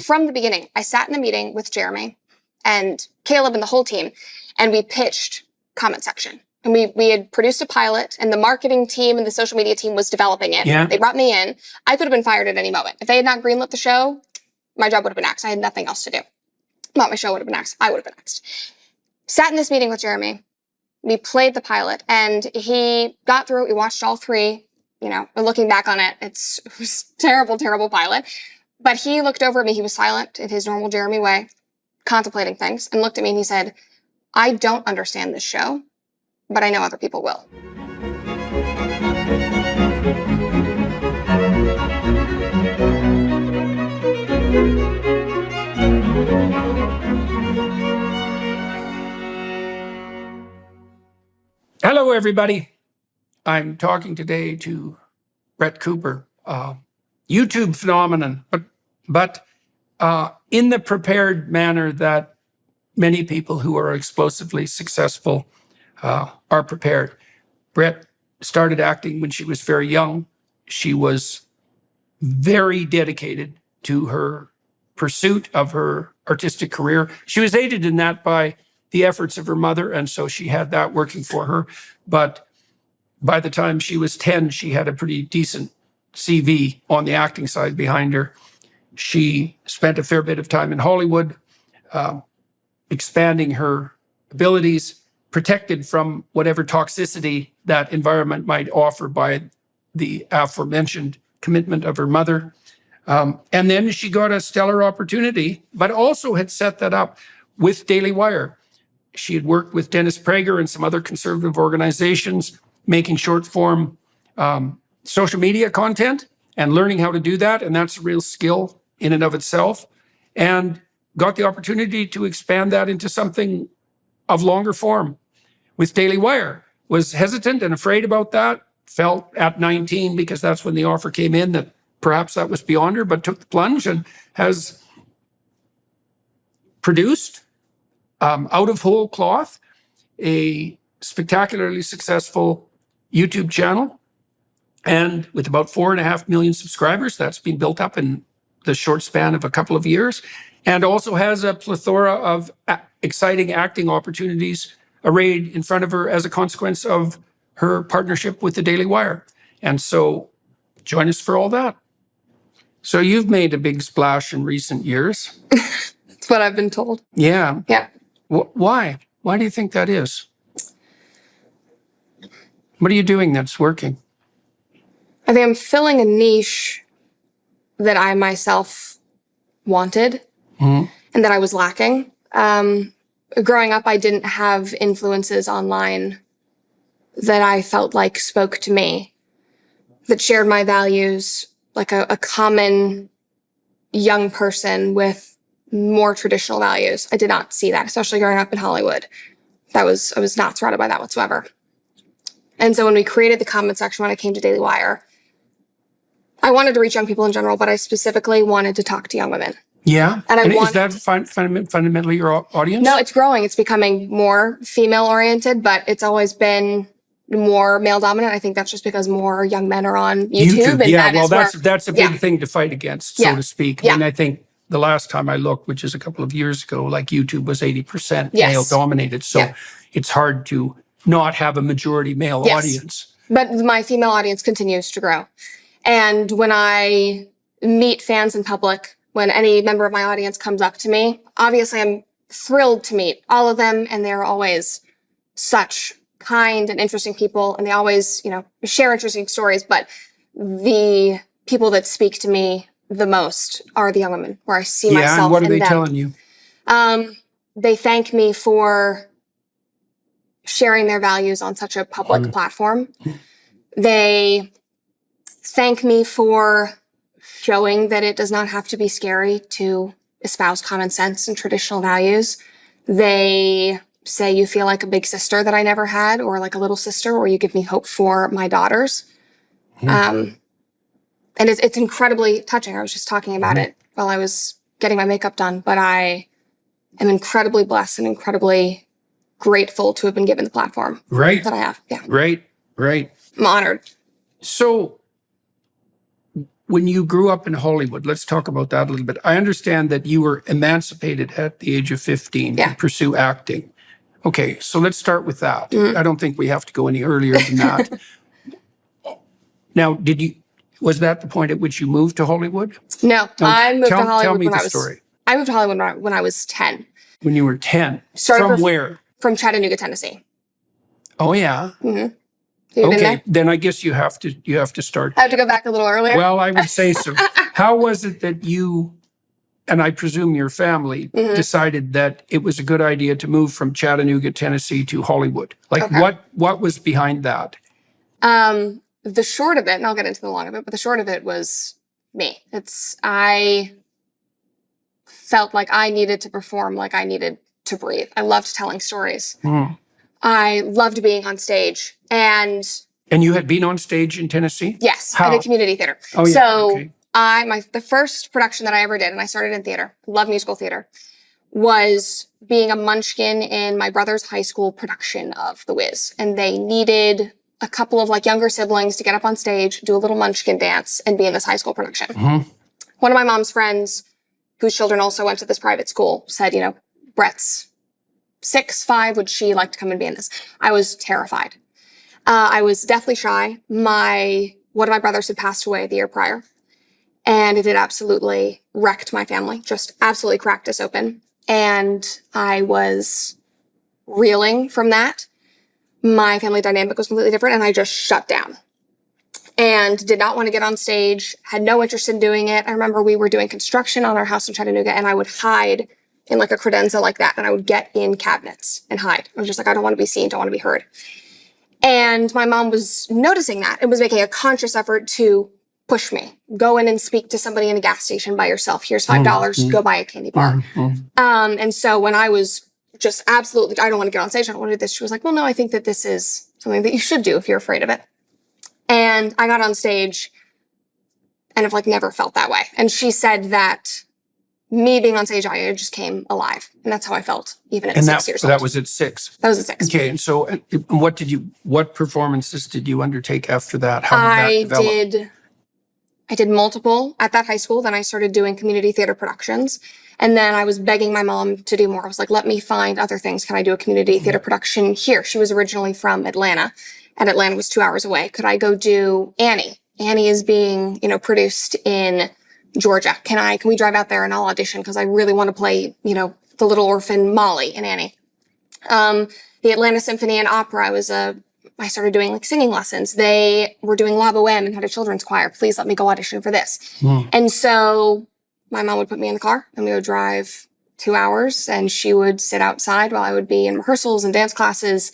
From the beginning, I sat in a meeting with Jeremy and Caleb and the whole team, and we pitched comment section. And we had produced a pilot, and the marketing team and the social media team was developing it. Yeah. They brought me in. I could have been fired at any moment. If they had not greenlit the show, my job would have been axed. I had nothing else to do. Not my show would have been axed. I would have been axed. Sat in this meeting with Jeremy. We played the pilot, and he got through it. We watched all three. You know, looking back on it, it was a terrible, terrible pilot. But he looked over at me. He was silent in his normal Jeremy way, contemplating things, and looked at me and he said, I don't understand this show, but I know other people will. Hello, everybody. I'm talking today to Brett Cooper, YouTube phenomenon, but in the prepared manner that many people who are explosively successful are prepared. Brett started acting when she was very young. She was very dedicated to her pursuit of her artistic career. She was aided in that by the efforts of her mother, and so she had that working for her. But by the time she was 10, she had a pretty decent CV on the acting side behind her. She spent a fair bit of time in Hollywood, expanding her abilities, protected from whatever toxicity that environment might offer by the aforementioned commitment of her mother. And then she got a stellar opportunity, but also had set that up with Daily Wire. She had worked with Dennis Prager and some other conservative organizations, making short form social media content and learning how to do that. And that's a real skill in and of itself. And got the opportunity to expand that into something of longer form with Daily Wire. Was hesitant and afraid about that. Felt at 19, because that's when the offer came in, that perhaps that was beyond her, but took the plunge and has produced out of whole cloth a spectacularly successful YouTube channel. And with about 4.5 million subscribers, that's been built up in the short span of a couple of years, and also has a plethora of exciting acting opportunities arrayed in front of her as a consequence of her partnership with the Daily Wire. And so join us for all that. So you've made a big splash in recent years. That's what I've been told. Yeah. Yeah. Why? Why do you think that is? What are you doing that's working? I think I'm filling a niche that I myself wanted and that I was lacking. Growing up, I didn't have influences online that I felt like spoke to me, that shared my values, like a common young person with more traditional values. I did not see that, especially growing up in Hollywood. I was not surrounded by that whatsoever. And so when we created the comment section, when I came to Daily Wire, I wanted to reach young people in general, but I specifically wanted to talk to young women. Yeah. And is that fundamentally your audience? No, it's growing. It's becoming more female-oriented, but it's always been more male-dominant. I think that's just because more young men are on YouTube. And yeah, well, that's a big thing to fight against, so to speak. Yeah. And I think the last time I looked, which is a couple of years ago, like YouTube was 80% male-dominated. So it's hard to not have a majority male audience. But my female audience continues to grow. And when I meet fans in public, when any member of my audience comes up to me, obviously I'm thrilled to meet all of them, and they're always such kind and interesting people, and they always, share interesting stories. But the people that speak to me the most are the young women, where I see myself in them. Yeah, and what are they telling you? They thank me for sharing their values on such a public platform. They thank me for showing that it does not have to be scary to espouse common sense and traditional values. They say you feel like a big sister that I never had, or like a little sister, or you give me hope for my daughters. And it's incredibly touching. I was just talking about it while I was getting my makeup done, but I am incredibly blessed and incredibly grateful to have been given the platform that I have. Yeah. Right. I'm honored. So when you grew up in Hollywood, let's talk about that a little bit. I understand that you were emancipated at the age of 15 to pursue acting. Okay, so let's start with that. I don't think we have to go any earlier than that. Now, was that the point at which you moved to Hollywood? No, I moved to Hollywood tell me when the I was. story. I moved to Hollywood when I was 10. When you were 10. Started From where? From Chattanooga, Tennessee. Oh, yeah. Mm-hmm. You been Okay, there? then I guess you have to start. I have to go back a little earlier. Well, I would say so. How was it that you, and I presume your family, decided that it was a good idea to move from Chattanooga, Tennessee to Hollywood? Like, what was behind that? The short of it, and I'll get into the long of it, but the short of it was me. I felt like I needed to perform, like I needed to breathe. I loved telling stories. I loved being on stage. And you had been on stage in Tennessee? Yes, How? I did community theater. Oh, yeah. So okay. the first production that I ever did, and I started in theater, love musical theater, was being a munchkin in my brother's high school production of The Wiz. And they needed a couple of like younger siblings to get up on stage, do a little munchkin dance, and be in this high school production. One of my mom's friends, whose children also went to this private school, said, Brett's 6, 5, would she like to come and be in this? I was terrified. I was deathly shy. One of my brothers had passed away the year prior, and it had absolutely wrecked my family, just absolutely cracked us open. And I was reeling from that. My family dynamic was completely different, and I just shut down and did not want to get on stage, had no interest in doing it. I remember we were doing construction on our house in Chattanooga, and I would hide in like a credenza like that, and I would get in cabinets and hide. I was just like, I don't want to be seen, don't want to be heard. And my mom was noticing that and was making a conscious effort to push me. Go in and speak to somebody in a gas station by yourself. Here's $5, go buy a candy bar. And so when I was just absolutely, I don't want to get on stage, I don't want to do this, she was like, well, no, I think that this is something that you should do if you're afraid of it. And I got on stage and have like never felt that way. And she said that me being on stage, I just came alive. And that's how I felt even at 6 years old. That was at 6? That was at 6. Okay, and so what performances did you undertake after that? How did that develop? I did multiple at that high school. Then I started doing community theater productions. And then I was begging my mom to do more. I was like, let me find other things. Can I do a community theater production here? She was originally from Atlanta, and Atlanta was 2 hours away. Could I go do Annie? Annie is being, produced in Georgia. Can we drive out there and I'll audition because I really want to play, the little orphan Molly in Annie. The Atlanta Symphony and Opera, I started doing like singing lessons. They were doing La Boheme and had a children's choir. Please let me go audition for this. And so my mom would put me in the car and we would drive 2 hours, and she would sit outside while I would be in rehearsals and dance classes.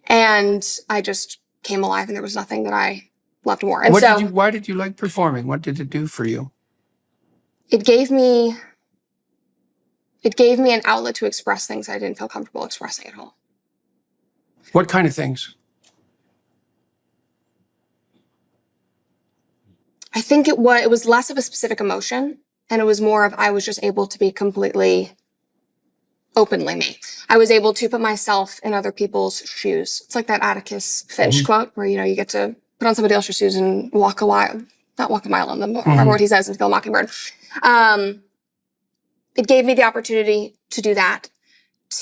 And I just came alive, and there was nothing that I loved more. And why did you like performing? What did it do for you? It gave me an outlet to express things I didn't feel comfortable expressing at home. What kind of things? I think it was less of a specific emotion, and it was more of I was just able to be completely openly me. I was able to put myself in other people's shoes. It's like that Atticus Finch quote where, you get to put on somebody else's shoes and not walk a mile on them, but remember what he says in Kill a Mockingbird. It gave me the opportunity to do that,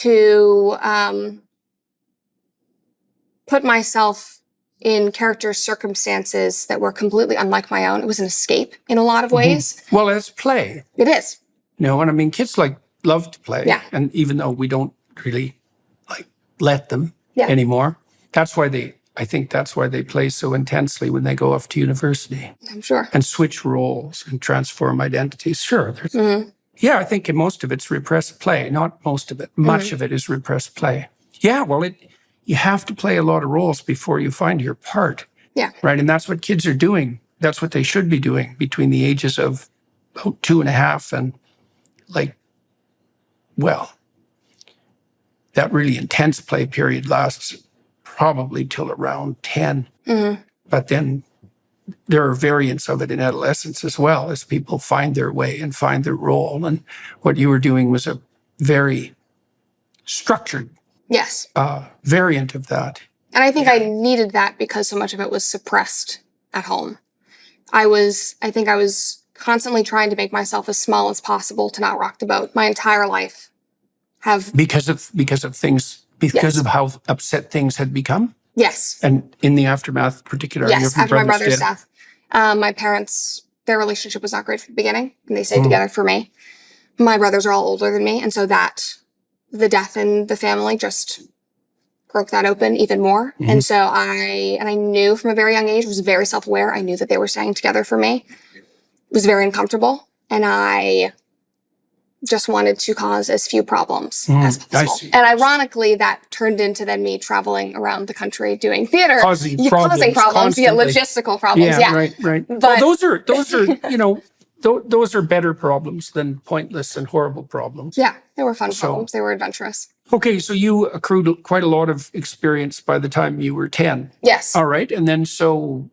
to put myself in character circumstances that were completely unlike my own. It was an escape in a lot of ways. Well, it's play. It is. Kids love to play. Yeah. And even though we don't really let them anymore, I think that's why they play so intensely when they go off to university. I'm sure. And switch roles and transform identities. Sure. Yeah, I think most of it's repressed play. Not most of it. Much of it is repressed play. Yeah, well, you have to play a lot of roles before you find your part. Yeah. Right? And that's what kids are doing. That's what they should be doing between the ages of about 2.5 and that really intense play period lasts probably till around 10. But then there are variants of it in adolescence as well, as people find their way and find their role. And what you were doing was a very structured variant of that. And I think I needed that because so much of it was suppressed at home. I think I was constantly trying to make myself as small as possible to not rock the boat. My entire life because of things, because Yes. of how upset things had become. Yes. And in the aftermath, particularly Yes, of your after my brother's death. death. My parents, their relationship was not great from the beginning, and they stayed together for me. My brothers are all older than me, and so the death in the family just broke that open even more. And so I knew from a very young age, I was very self-aware. I knew that they were staying together for me. It was very uncomfortable, and I just wanted to cause as few problems as possible. And ironically, that turned into then me traveling around the country doing theater. Causing problems, constantly. Logistical problems, Right. But well, those are, those are better problems than pointless and horrible problems. Yeah, they were fun problems. They were adventurous. Okay, so you accrued quite a lot of experience by the time you were 10. Yes. All right, and then so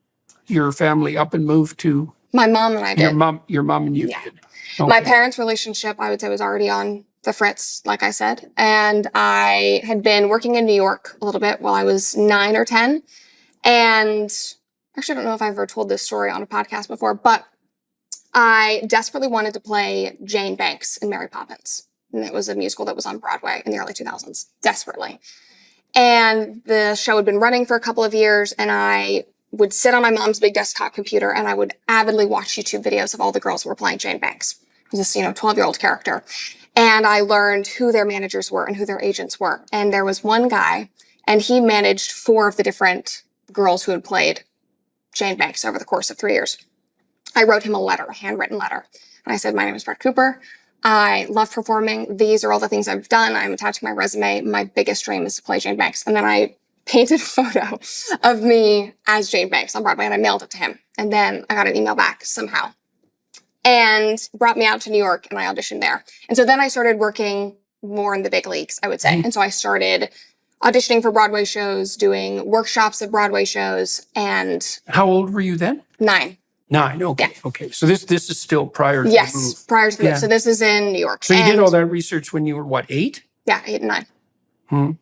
your family up and moved to... My mom and I did. Your mom and you did. Okay. My parents' relationship, I would say, was already on the fritz, like I said. And I had been working in New York a little bit while I was 9 or 10. And actually, I don't know if I've ever told this story on a podcast before, but I desperately wanted to play Jane Banks in Mary Poppins. And it was a musical that was on Broadway in the early 2000s. Desperately. And the show had been running for a couple of years, and I would sit on my mom's big desktop computer and I would avidly watch YouTube videos of all the girls who were playing Jane Banks. It was this, 12-year-old character. And I learned who their managers were and who their agents were. And there was one guy, and he managed 4 of the different girls who had played Jane Banks over the course of 3 years. I wrote him a handwritten letter. And I said, my name is Brett Cooper. I love performing. These are all the things I've done. I'm attaching my resume. My biggest dream is to play Jane Banks. And then I painted a photo of me as Jane Banks on Broadway, and I mailed it to him. And then I got an email back somehow and brought me out to New York, and I auditioned there. And so then I started working more in the big leagues, I would say. And so I started auditioning for Broadway shows, doing workshops at Broadway shows. And how old were you then? 9. 9. Okay. Yeah. Okay. So this is still prior to the move. Yes, prior to the move. So this is in New York. So you did all that research when you were what, 8? Yeah, 8 and 9.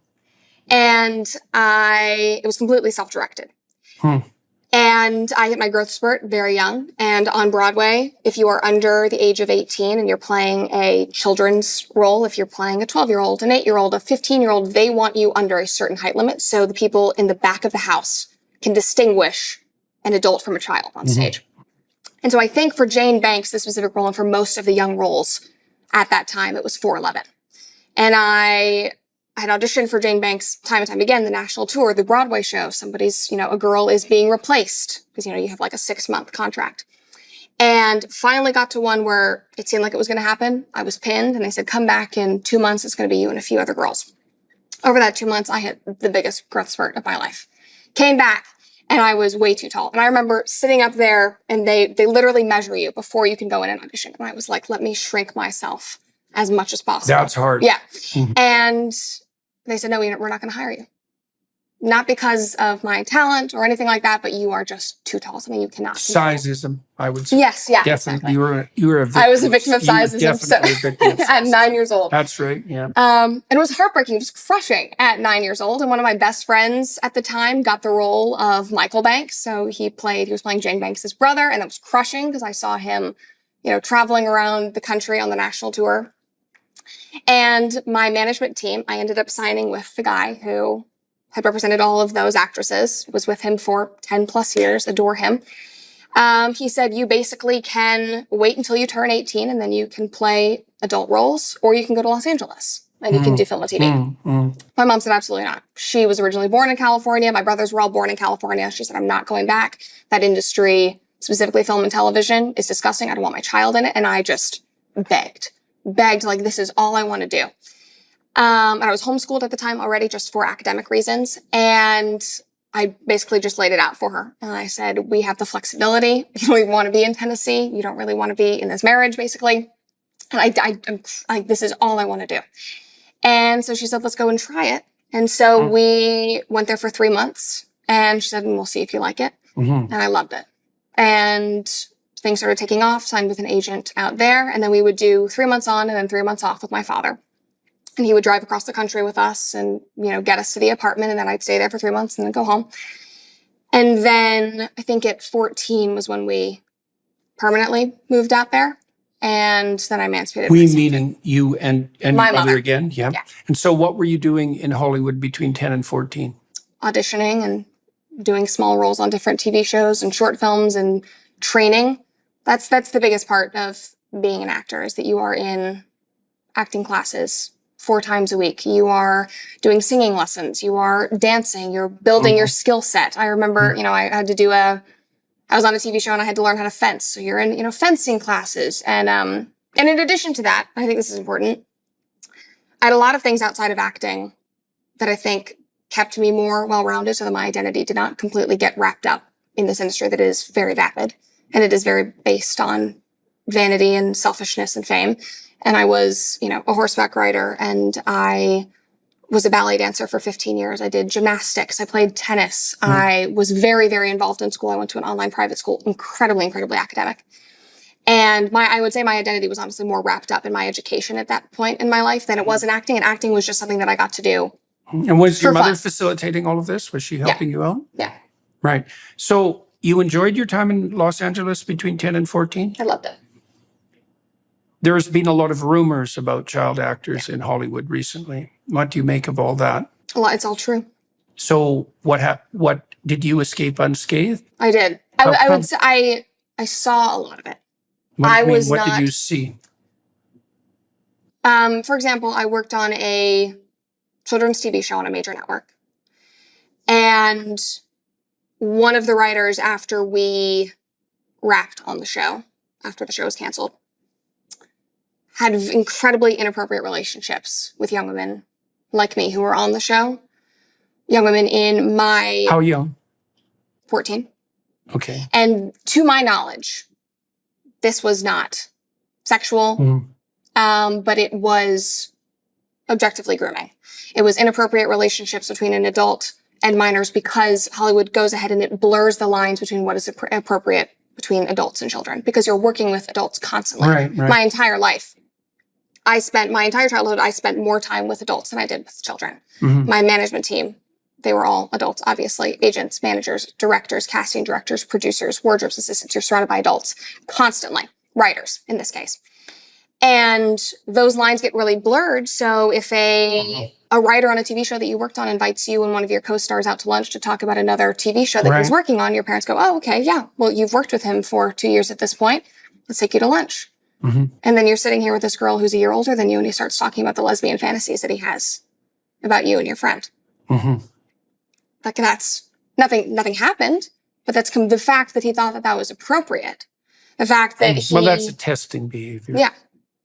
And it was completely self-directed. And I hit my growth spurt very young. And on Broadway, if you are under the age of 18 and you're playing a children's role, if you're playing a 12-year-old, an 8-year-old, a 15-year-old, they want you under a certain height limit. So the people in the back of the house can distinguish an adult from a child on stage. And so I think for Jane Banks, the specific role, and for most of the young roles at that time, it was 4'11". And I had auditioned for Jane Banks time and time again, the national tour, the Broadway show. Somebody's, a girl is being replaced because, you have like a 6-month contract. And finally got to one where it seemed like it was going to happen. I was pinned, and they said, come back in 2 months. It's going to be you and a few other girls. Over that 2 months, I hit the biggest growth spurt of my life. Came back, and I was way too tall. And I remember sitting up there, and they literally measure you before you can go in and audition. And I was like, let me shrink myself as much as possible. That's hard. Yeah. And they said, no, we're not going to hire you. Not because of my talent or anything like that, but you are just too tall. Something you cannot control. Sizeism, I would say. Yes, yeah. Definitely. Exactly. You were a victim. I was a victim of sizeism. At 9 years old. That's right, yeah. And it was heartbreaking. It was crushing at 9 years old. And one of my best friends at the time got the role of Michael Banks. So he was playing Jane Banks' brother, and it was crushing because I saw him, traveling around the country on the national tour. And my management team, I ended up signing with the guy who had represented all of those actresses, was with him for 10 plus years, adore him. He said, you basically can wait until you turn 18 and then you can play adult roles, or you can go to Los Angeles and you can do film and TV. My mom said, absolutely not. She was originally born in California. My brothers were all born in California. She said, I'm not going back. That industry, specifically film and television, is disgusting. I don't want my child in it. And I just begged, like, this is all I want to do. And I was homeschooled at the time already, just for academic reasons. And I basically just laid it out for her. And I said, we have the flexibility. You don't even want to be in Tennessee. You don't really want to be in this marriage, basically. And this is all I want to do. And so she said, let's go and try it. And so we went there for 3 months. And she said, we'll see if you like it. And I loved it. And things started taking off, signed with an agent out there. And then we would do 3 months on and then 3 months off with my father. And he would drive across the country with us and, get us to the apartment. And then I'd stay there for 3 months and then go home. And then I think at 14 was when we permanently moved out there. And then I emancipated We myself. meaning you and your My mother mother. again? Yeah. Yeah. And so what were you doing in Hollywood between 10 and 14? Auditioning and doing small roles on different TV shows and short films and training. That's the biggest part of being an actor, is that you are in acting classes 4 times a week. You are doing singing lessons. You are dancing. You're building your skill set. I remember, I had to do I was on a TV show and I had to learn how to fence. So you're in, fencing classes. And in addition to that, I think this is important, I had a lot of things outside of acting that I think kept me more well-rounded so that my identity did not completely get wrapped up in this industry that is very vapid and it is very based on vanity and selfishness and fame. And I was, a horseback rider, and I was a ballet dancer for 15 years. I did gymnastics. I played tennis. I was very, very involved in school. I went to an online private school, incredibly, incredibly academic. And I would say my identity was honestly more wrapped up in my education at that point in my life than it was in acting. And acting was just something that I got to do. And was your mother fun. facilitating all of this? Was she helping you out? Yeah. Right. So you enjoyed your time in Los Angeles between 10 and 14? I loved it. There's been a lot of rumors about child actors in Hollywood recently. What do you make of all that? It's all true. So what did you escape unscathed? I did. I would say I saw a lot of it. What did you see? For example, I worked on a children's TV show on a major network. And one of the writers, after we wrapped on the show, after the show was canceled, had incredibly inappropriate relationships with young women like me who were on the show. Young women in my... How young? 14. Okay. And to my knowledge, this was not sexual, but it was objectively grooming. It was inappropriate relationships between an adult and minors because Hollywood goes ahead and it blurs the lines between what is appropriate between adults and children, because you're working with adults constantly. Right. My entire life, my entire childhood, I spent more time with adults than I did with children. My management team, they were all adults, obviously. Agents, managers, directors, casting directors, producers, wardrobe assistants. You're surrounded by adults constantly. Writers, in this case. And those lines get really blurred. So if a writer on a TV show that you worked on invites you and one of your co-stars out to lunch to talk about another TV show that he's working on, your parents go, oh, okay, yeah. Well, you've worked with him for 2 years at this point. Let's take you to lunch. And then you're sitting here with this girl who's a year older than you, and he starts talking about the lesbian fantasies that he has about you and your friend. Like, that's nothing happened, but that's the fact that he thought that was appropriate. The fact that Well, that's a testing behavior. Yeah.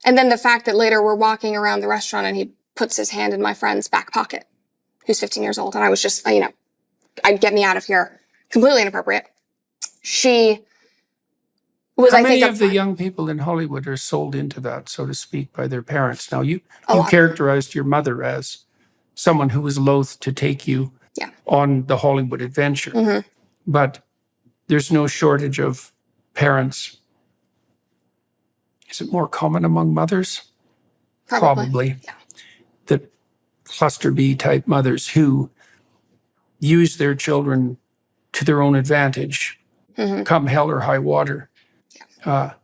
And then the fact that later we're walking around the restaurant and he puts his hand in my friend's back pocket, who's 15 years old. And I was just, I'd get me out of here. Completely inappropriate. She was, How many of the young people in Hollywood are sold into that, so to speak, by their parents? Now, you characterized your mother as someone who was loath to take you on the Hollywood adventure. But there's no shortage of parents. Is it more common among mothers? Probably. Yeah. The cluster B type mothers who use their children to their own advantage, come hell or high water.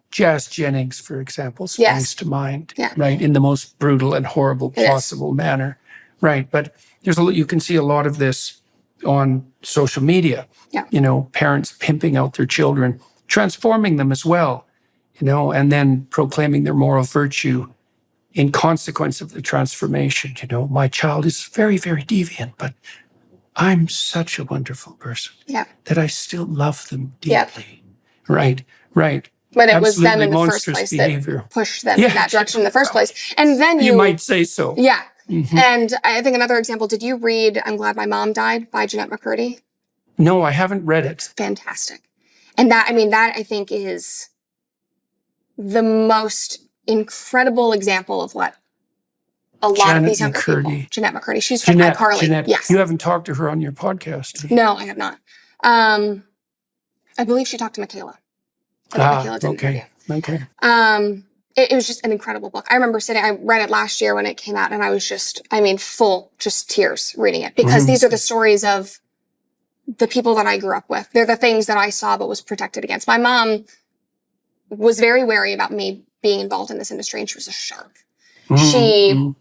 Jazz Jennings, for example, springs to mind, right, in the most brutal and horrible possible manner, right? But you can see a lot of this on social media. Parents pimping out their children, transforming them as well, and then proclaiming their moral virtue in consequence of the transformation. My child is very, very deviant, but I'm such a wonderful person that I still love them deeply. Right. But it was them in the first monstrous place behavior. that pushed them in that direction in the first place. And then you might say so. Yeah. And I think another example, did you read I'm Glad My Mom Died by Jeanette McCurdy? No, I haven't read it. Fantastic. And that I think is the most incredible example of what a lot of these younger people. Jeanette McCurdy. She's from iCarly. Jeanette. Yes. You haven't talked to her on your podcast. No, I have not. I believe she talked to Michaela. Okay. It was just an incredible book. I remember I read it last year when it came out, and I was just tears reading it, because these are the stories of the people that I grew up with. They're the things that I saw but was protected against. My mom was very wary about me being involved in this industry, and she was a shark. Mm-hmm. She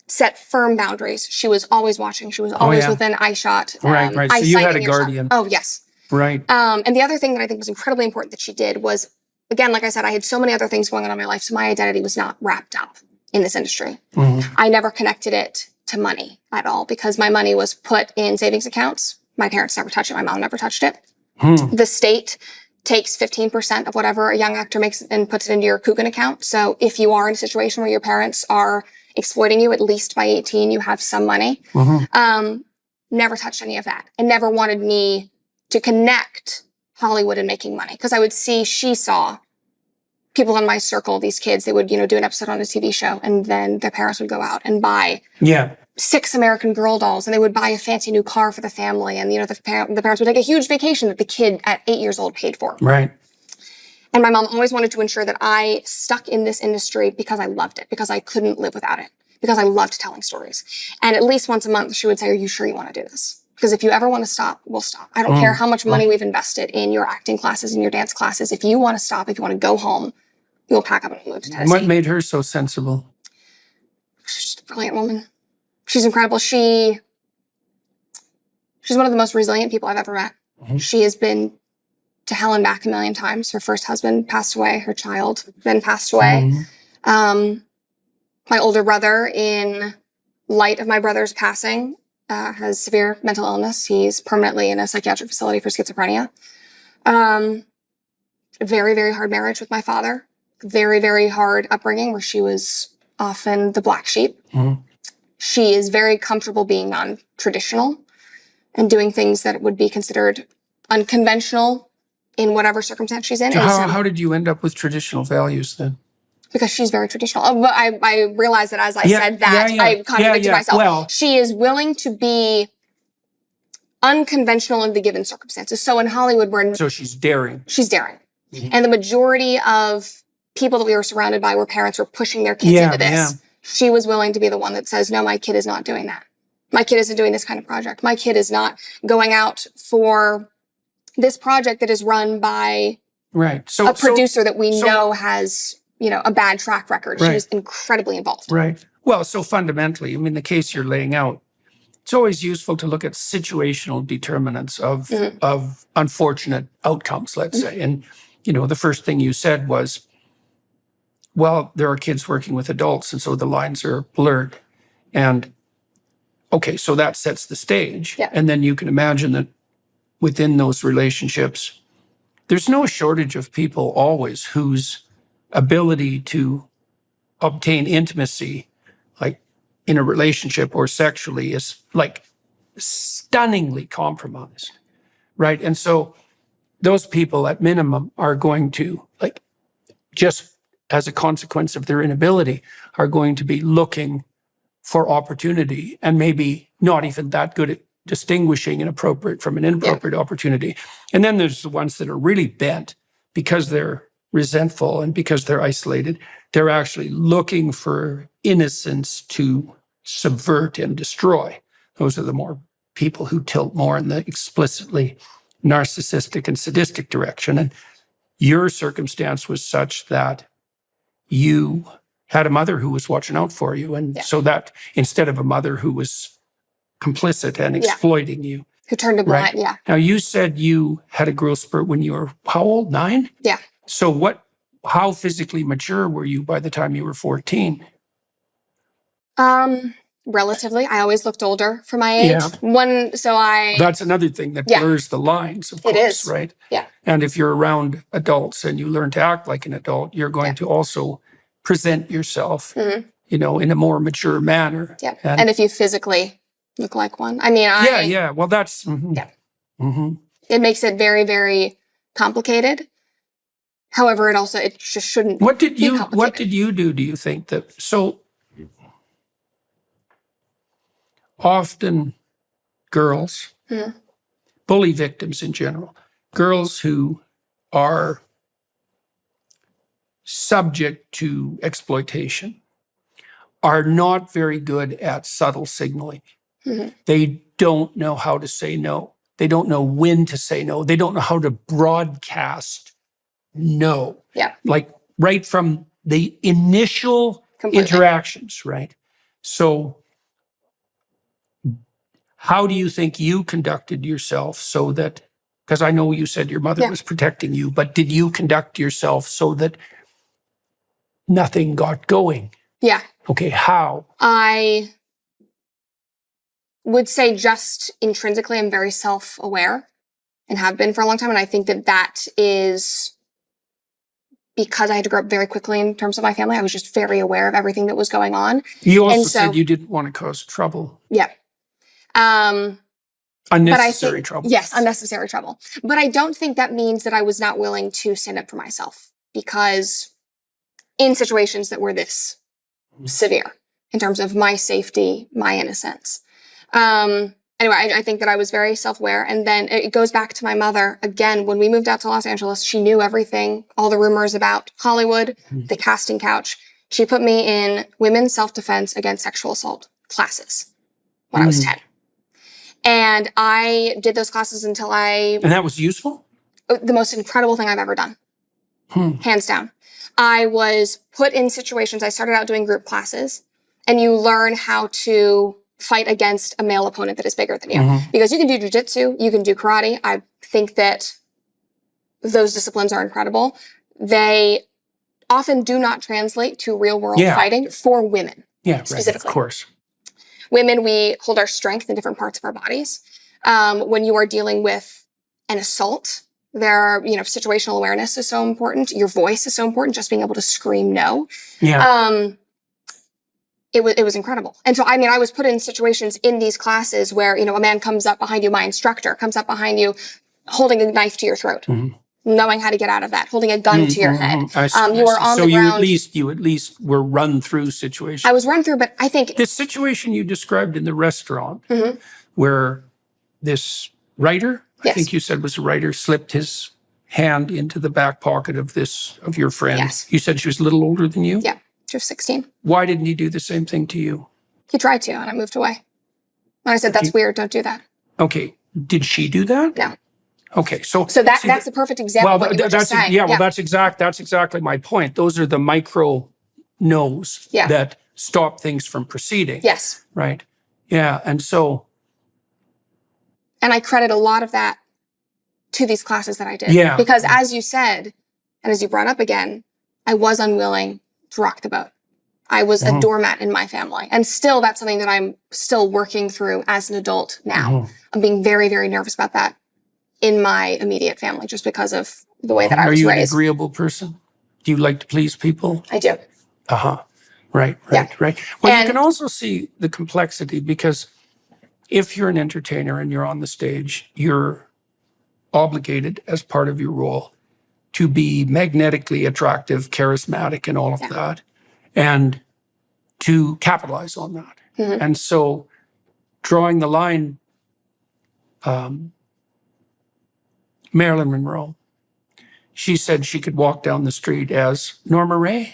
set firm boundaries. She was always watching. She was always within eye shot. Right. So you had a guardian. Oh, yes. Right. And the other thing that I think was incredibly important that she did was, again, like I said, I had so many other things going on in my life, so my identity was not wrapped up in this industry. Mm-hmm. I never connected it to money at all because my money was put in savings accounts. My parents never touched it. My mom never touched it. The state takes 15% of whatever a young actor makes and puts it into your Coogan account. So if you are in a situation where your parents are exploiting you, at least by 18, you have some money. Never touched any of that, and never wanted me to connect Hollywood and making money. Because I would see, she saw people in my circle, these kids, they would, do an episode on a TV show, and then their parents would go out and buy 6 American Girl dolls, and they would buy a fancy new car for the family. And, the parents would take a huge vacation that the kid at 8 years old paid for. Right. And my mom always wanted to ensure that I stuck in this industry because I loved it, because I couldn't live without it, because I loved telling stories. And at least once a month, she would say, "Are you sure you want to do this? Because if you ever want to stop, we'll stop. I don't care how much money we've invested in your acting classes and your dance classes. If you want to stop, if you want to go home, you'll pack up and move to Tennessee." What made her so sensible? She's just a brilliant woman. She's incredible. She's one of the most resilient people I've ever met. She has been to hell and back a million times. Her first husband passed away. Her child then passed away. My older brother, in light of my brother's passing, has severe mental illness. He's permanently in a psychiatric facility for schizophrenia. Very, very hard marriage with my father. Very, very hard upbringing where she was often the black sheep. She is very comfortable being non-traditional and doing things that would be considered unconventional in whatever circumstance she's in. So how did you end up with traditional values then? Because she's very traditional. But I realized that as I said that, I contradicted myself. Well, she is willing to be unconventional in the given circumstances. So in Hollywood, so she's daring. She's daring. And the majority of people that we were surrounded by where parents were pushing their kids into this. She was willing to be the one that says, "No, my kid is not doing that. My kid isn't doing this kind of project. My kid is not going out for this project that is run by a producer that we know has, a bad track record." She was incredibly involved. Right. Well, so fundamentally, the case you're laying out, it's always useful to look at situational determinants of unfortunate outcomes, let's say. And, the first thing you said was, well, there are kids working with adults, and so the lines are blurred. And, okay, so that sets the stage. And then you can imagine that within those relationships, there's no shortage of people always whose ability to obtain intimacy, like in a relationship or sexually, is like stunningly compromised, right? And so those people at minimum are going to, just as a consequence of their inability, are going to be looking for opportunity and maybe not even that good at distinguishing an appropriate from an inappropriate opportunity. And then there's the ones that are really bent because they're resentful and because they're isolated. They're actually looking for innocence to subvert and destroy. Those are the more people who tilt more in the explicitly narcissistic and sadistic direction. And your circumstance was such that you had a mother who was watching out for you. And so that instead of a mother who was complicit and exploiting you. Who turned a blind, Now, you said you had a growth spurt when you were, how old, 9? Yeah. So how physically mature were you by the time you were 14? Relatively. I always looked older for my age. That's another thing that blurs the lines, of course, it is. Right? Yeah. And if you're around adults and you learn to act like an adult, you're going to also present yourself, in a more mature manner. Yeah. And if you physically look like one. Well, that's... It makes it very, very complicated. However, it just shouldn't be complicated. What did you do you think that... So often girls, bully victims in general, girls who are subject to exploitation are not very good at subtle signaling. They don't know how to say no. They don't know when to say no. They don't know how to broadcast no. Yeah. Like right from the initial Completely. interactions, right? So how do you think you conducted yourself so that, because I know you said your mother was protecting you, but did you conduct yourself so that nothing got going? Yeah. Okay, how? I would say just intrinsically, I'm very self-aware and have been for a long time. And I think that that is because I had to grow up very quickly in terms of my family. I was just very aware of everything that was going on. You also said you didn't want to cause trouble. Yeah. Unnecessary trouble. Yes, unnecessary trouble. But I don't think that means that I was not willing to stand up for myself, because in situations that were this severe in terms of my safety, my innocence. Anyway, I think that I was very self-aware. And then it goes back to my mother. Again, when we moved out to Los Angeles, she knew everything, all the rumors about Hollywood, the casting couch. She put me in women's self-defense against sexual assault classes when I was 10. And I did those classes until And that was useful? The most incredible thing I've ever done. Hands down. I was put in situations, I started out doing group classes, and you learn how to fight against a male opponent that is bigger than you. Because you can do jiu-jitsu, you can do karate. I think that those disciplines are incredible. They often do not translate to real-world fighting for women. Yeah, specifically. Right, of course. Women, we hold our strength in different parts of our bodies. When you are dealing with an assault, there are, situational awareness is so important. Your voice is so important, just being able to scream no. Yeah. It was incredible. And so, I was put in situations in these classes where, a man comes up behind you, my instructor comes up behind you, holding a knife to your throat, knowing how to get out of that, holding a gun to your head. You are on the ground. So you at least were run through situations. I was run through, but I think this situation you described in the restaurant where this writer, I think you said was a writer, slipped his hand into the back pocket of your friend. Yes. You said she was a little older than you? Yeah, she was 16. Why didn't he do the same thing to you? He tried to, and I moved away. And I said, that's weird, don't do that. Okay. Did she do that? No. Okay, so that's the perfect example of what you were just saying. Yeah, well, that's exactly my point. Those are the micro no's that stop things from proceeding. Yes. Right. Yeah, and I credit a lot of that to these classes that I did. Yeah. Because as you said, and as you brought up again, I was unwilling to rock the boat. I was a doormat in my family. And still, that's something that I'm still working through as an adult now. I'm being very, very nervous about that in my immediate family, just because of the way that I was raised. Are you an agreeable person? Do you like to please people? I do. Right. Well, you can also see the complexity, because if you're an entertainer and you're on the stage, you're obligated as part of your role to be magnetically attractive, charismatic, and all of that, and to capitalize on that. And so drawing the line, Marilyn Monroe, she said she could walk down the street as Norma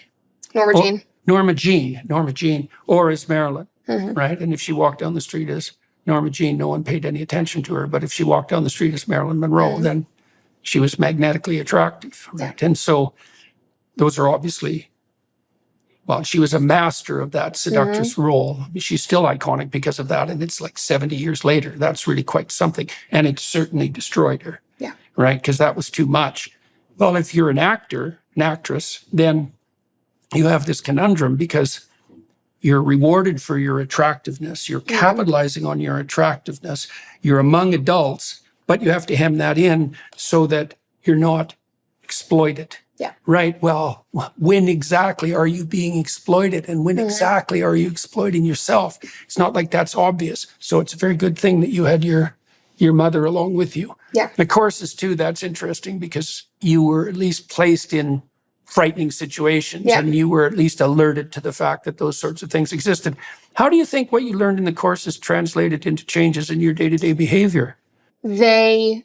Jean, or as Marilyn, right? And if she walked down the street as Norma Jean, no one paid any attention to her. But if she walked down the street as Marilyn Monroe, then she was magnetically attractive, right? And so those are obviously, well, she was a master of that seductress role. She's still iconic because of that. And it's like 70 years later. That's really quite something. And it certainly destroyed her, right? Because that was too much. Well, if you're an actor, an actress, then you have this conundrum, because you're rewarded for your attractiveness. You're capitalizing on your attractiveness. You're among adults, but you have to hem that in so that you're not exploited. Yeah. Right. Well, when exactly are you being exploited, and when exactly are you exploiting yourself? It's not like that's obvious. So it's a very good thing that you had your mother along with you. Yeah. The courses too, that's interesting, because you were at least placed in frightening situations, and you were at least alerted to the fact that those sorts of things existed. How do you think what you learned in the courses translated into changes in your day-to-day behavior? They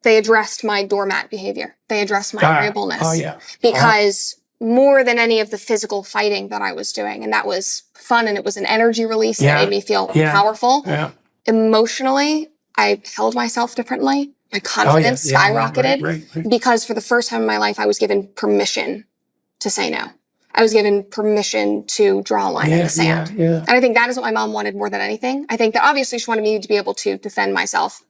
addressed my doormat behavior. They addressed my agreeableness. Because more than any of the physical fighting that I was doing, and that was fun, and it was an energy release, and it made me feel powerful. Emotionally, I held myself differently. my confidence skyrocketed right. because for the first time in my life, I was given permission to say no. I was given permission to draw a line in the sand. And I think that is what my mom wanted more than anything. I think that obviously she wanted me to be able to defend myself.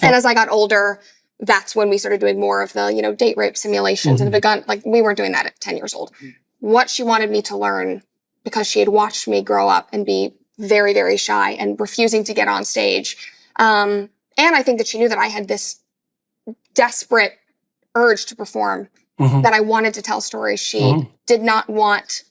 And as I got older, that's when we started doing more of the, date rape simulations and begun, like we weren't doing that at 10 years old. What she wanted me to learn, because she had watched me grow up and be very, very shy and refusing to get on stage. And I think that she knew that I had this desperate urge to perform, that I wanted to tell stories. She didn't want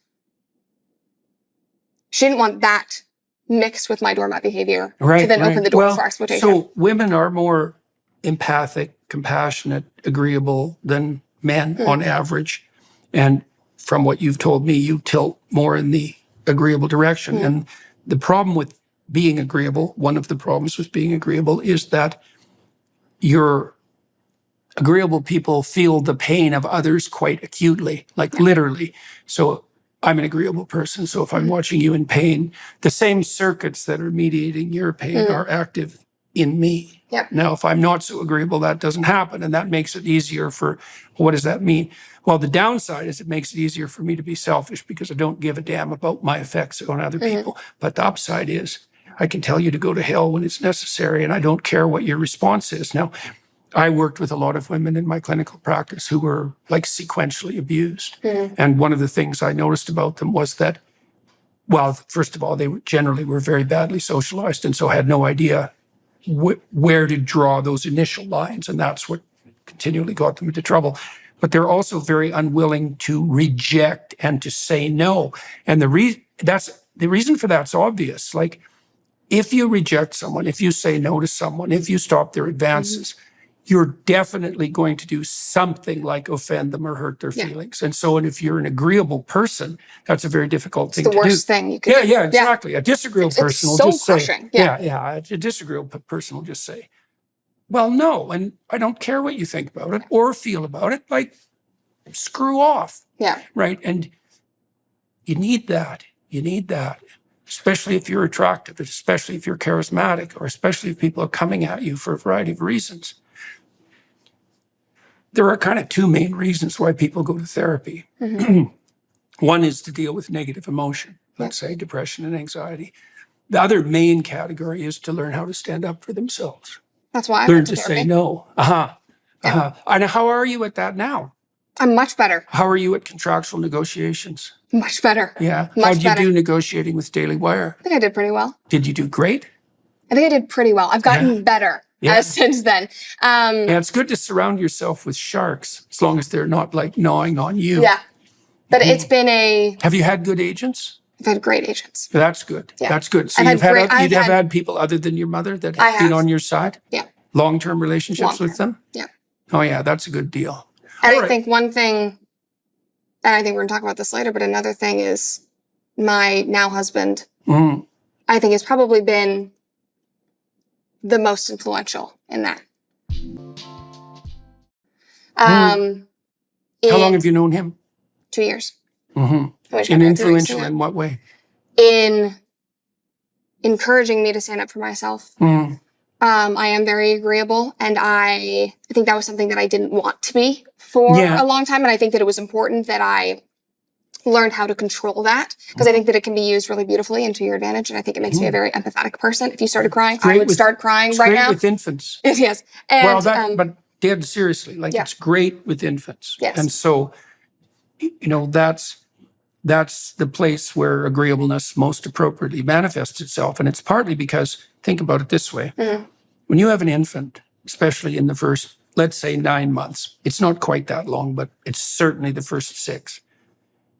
that mixed with my doormat behavior to then open the door for exploitation. So women are more empathic, compassionate, agreeable than men on average. And from what you've told me, you tilt more in the agreeable direction. And the problem with being agreeable, one of the problems with being agreeable is that your agreeable people feel the pain of others quite acutely, like literally. So I'm an agreeable person. So if I'm watching you in pain, the same circuits that are mediating your pain are active in me. Now, if I'm not so agreeable, that doesn't happen. And that makes it easier what does that mean? Well, the downside is it makes it easier for me to be selfish because I don't give a damn about my effects on other people. But the upside is I can tell you to go to hell when it's necessary, and I don't care what your response is. Now, I worked with a lot of women in my clinical practice who were like sequentially abused. And one of the things I noticed about them was that, well, first of all, they generally were very badly socialized and so had no idea where to draw those initial lines. And that's what continually got them into trouble. But they're also very unwilling to reject and to say no. And the reason for that's obvious. Like, if you reject someone, if you say no to someone, if you stop their advances, you're definitely going to do something like offend them or hurt their feelings. And so, if you're an agreeable person, that's a very difficult thing to do. It's the worst thing you could do. Yeah, exactly. A disagreeable person will just crushing. say, a disagreeable person will just say, well, no, and I don't care what you think about it or feel about it. Like, screw off. Right? And you need that. You need that. Especially if you're attractive, especially if you're charismatic, or especially if people are coming at you for a variety of reasons. There are kind of two main reasons why people go to therapy. One is to deal with negative emotion, let's say depression and anxiety. The other main category is to learn how to stand up for themselves. That's why I learn went to therapy. say no. And how are you at that now? I'm much better. How are you at contractual negotiations? Much better. Yeah. How did you do negotiating with Daily Wire? I think I did pretty well. Did you do great? I think I did pretty well. I've gotten better since then. It's good to surround yourself with sharks as long as they're not like gnawing on you. Yeah. But it's been Have you had good agents? I've had great agents. That's good. Yeah. That's good. So you've had people other than your mother that have been on your side? Yeah. Long-term relationships with them? Yeah. Oh, yeah. That's a good deal. And I think one thing, and I think we're going to talk about this later, but another thing is my now husband, I think has probably been the most influential in that. How long have you known him? 2 years. And influential in what way? In encouraging me to stand up for myself. I am very agreeable, and I think that was something that I didn't want to be for a long time, and I think that it was important that I learned how to control that, because I think that it can be used really beautifully and to your advantage, and I think it makes me a very empathetic person. If you started crying, I would start crying right now. With infants. Yes. And, but dead seriously, it's great with infants. Yes. And so, that's the place where agreeableness most appropriately manifests itself. And it's partly because, think about it this way. When you have an infant, especially in the first, let's say 9 months, it's not quite that long, but it's certainly the first 6.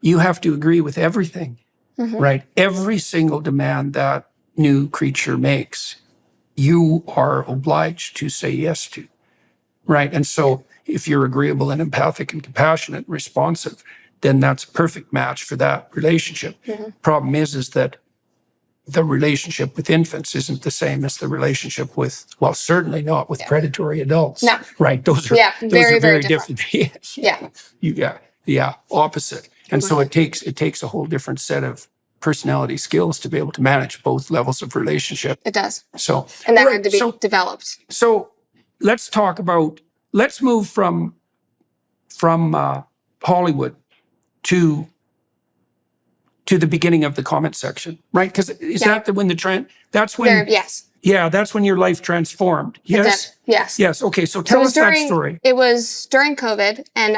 You have to agree with everything, right? Every single demand that new creature makes, you are obliged to say yes to, right? And so if you're agreeable and empathic and compassionate and responsive, then that's a perfect match for that relationship. Problem is that the relationship with infants isn't the same as the relationship with, well, certainly not with predatory adults. No. Right? Those are very different. Opposite. And so it takes a whole different set of personality skills to be able to manage both levels of relationship. It does. So and that had to be developed. So let's move from Hollywood to the beginning of the comment section, right? Because is that when the trend? That's when. Yes. Yeah, that's when your life transformed. Yes. Yes. Yes. Okay. So tell us that story. It was during COVID, and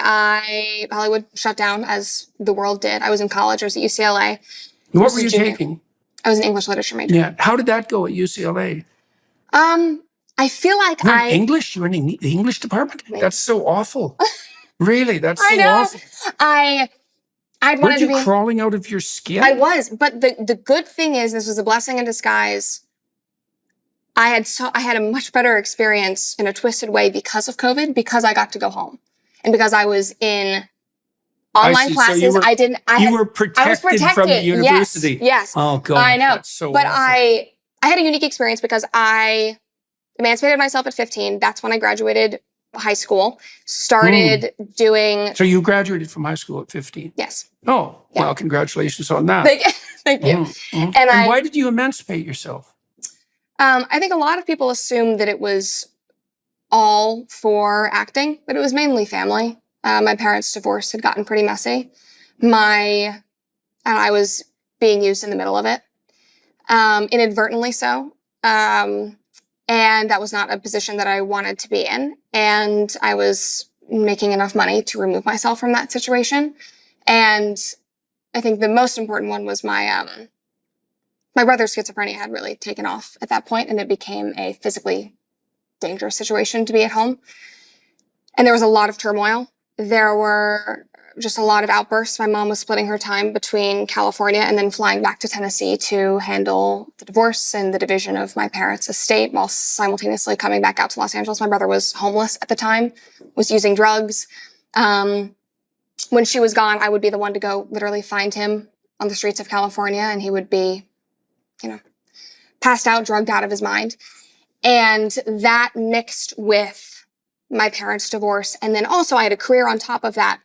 Hollywood shut down as the world did. I was in college. I was at UCLA. What were you taking? I was an English literature major. Yeah. How did that go at UCLA? I feel like You're in English? You're in the English department? Maybe. That's so awful. Really? That's so awful. Were you crawling out of your skin? I was, but the good thing is, this was a blessing in disguise. I had a much better experience in a twisted way because of COVID, because I got to go home, and because I was in online classes. So you were protected from the university. Yes. Oh God. I know. That's so but awful. I had a unique experience because I emancipated myself at 15. That's when I graduated high school. Started doing. So you graduated from high school at 15? Yes. Oh, yeah. Well, congratulations on that. Thank you. And why did you emancipate yourself? I think a lot of people assumed that it was all for acting, but it was mainly family. My parents' divorce had gotten pretty messy. And I was being used in the middle of it, inadvertently so. And that was not a position that I wanted to be in. And I was making enough money to remove myself from that situation. And I think the most important one was my brother's schizophrenia had really taken off at that point, and it became a physically dangerous situation to be at home. And there was a lot of turmoil. There were just a lot of outbursts. My mom was splitting her time between California and then flying back to Tennessee to handle the divorce and the division of my parents' estate while simultaneously coming back out to Los Angeles. My brother was homeless at the time, was using drugs. When she was gone, I would be the one to go literally find him on the streets of California, and he would be, passed out, drugged out of his mind. And that mixed with my parents' divorce. And then also I had a career on top of that.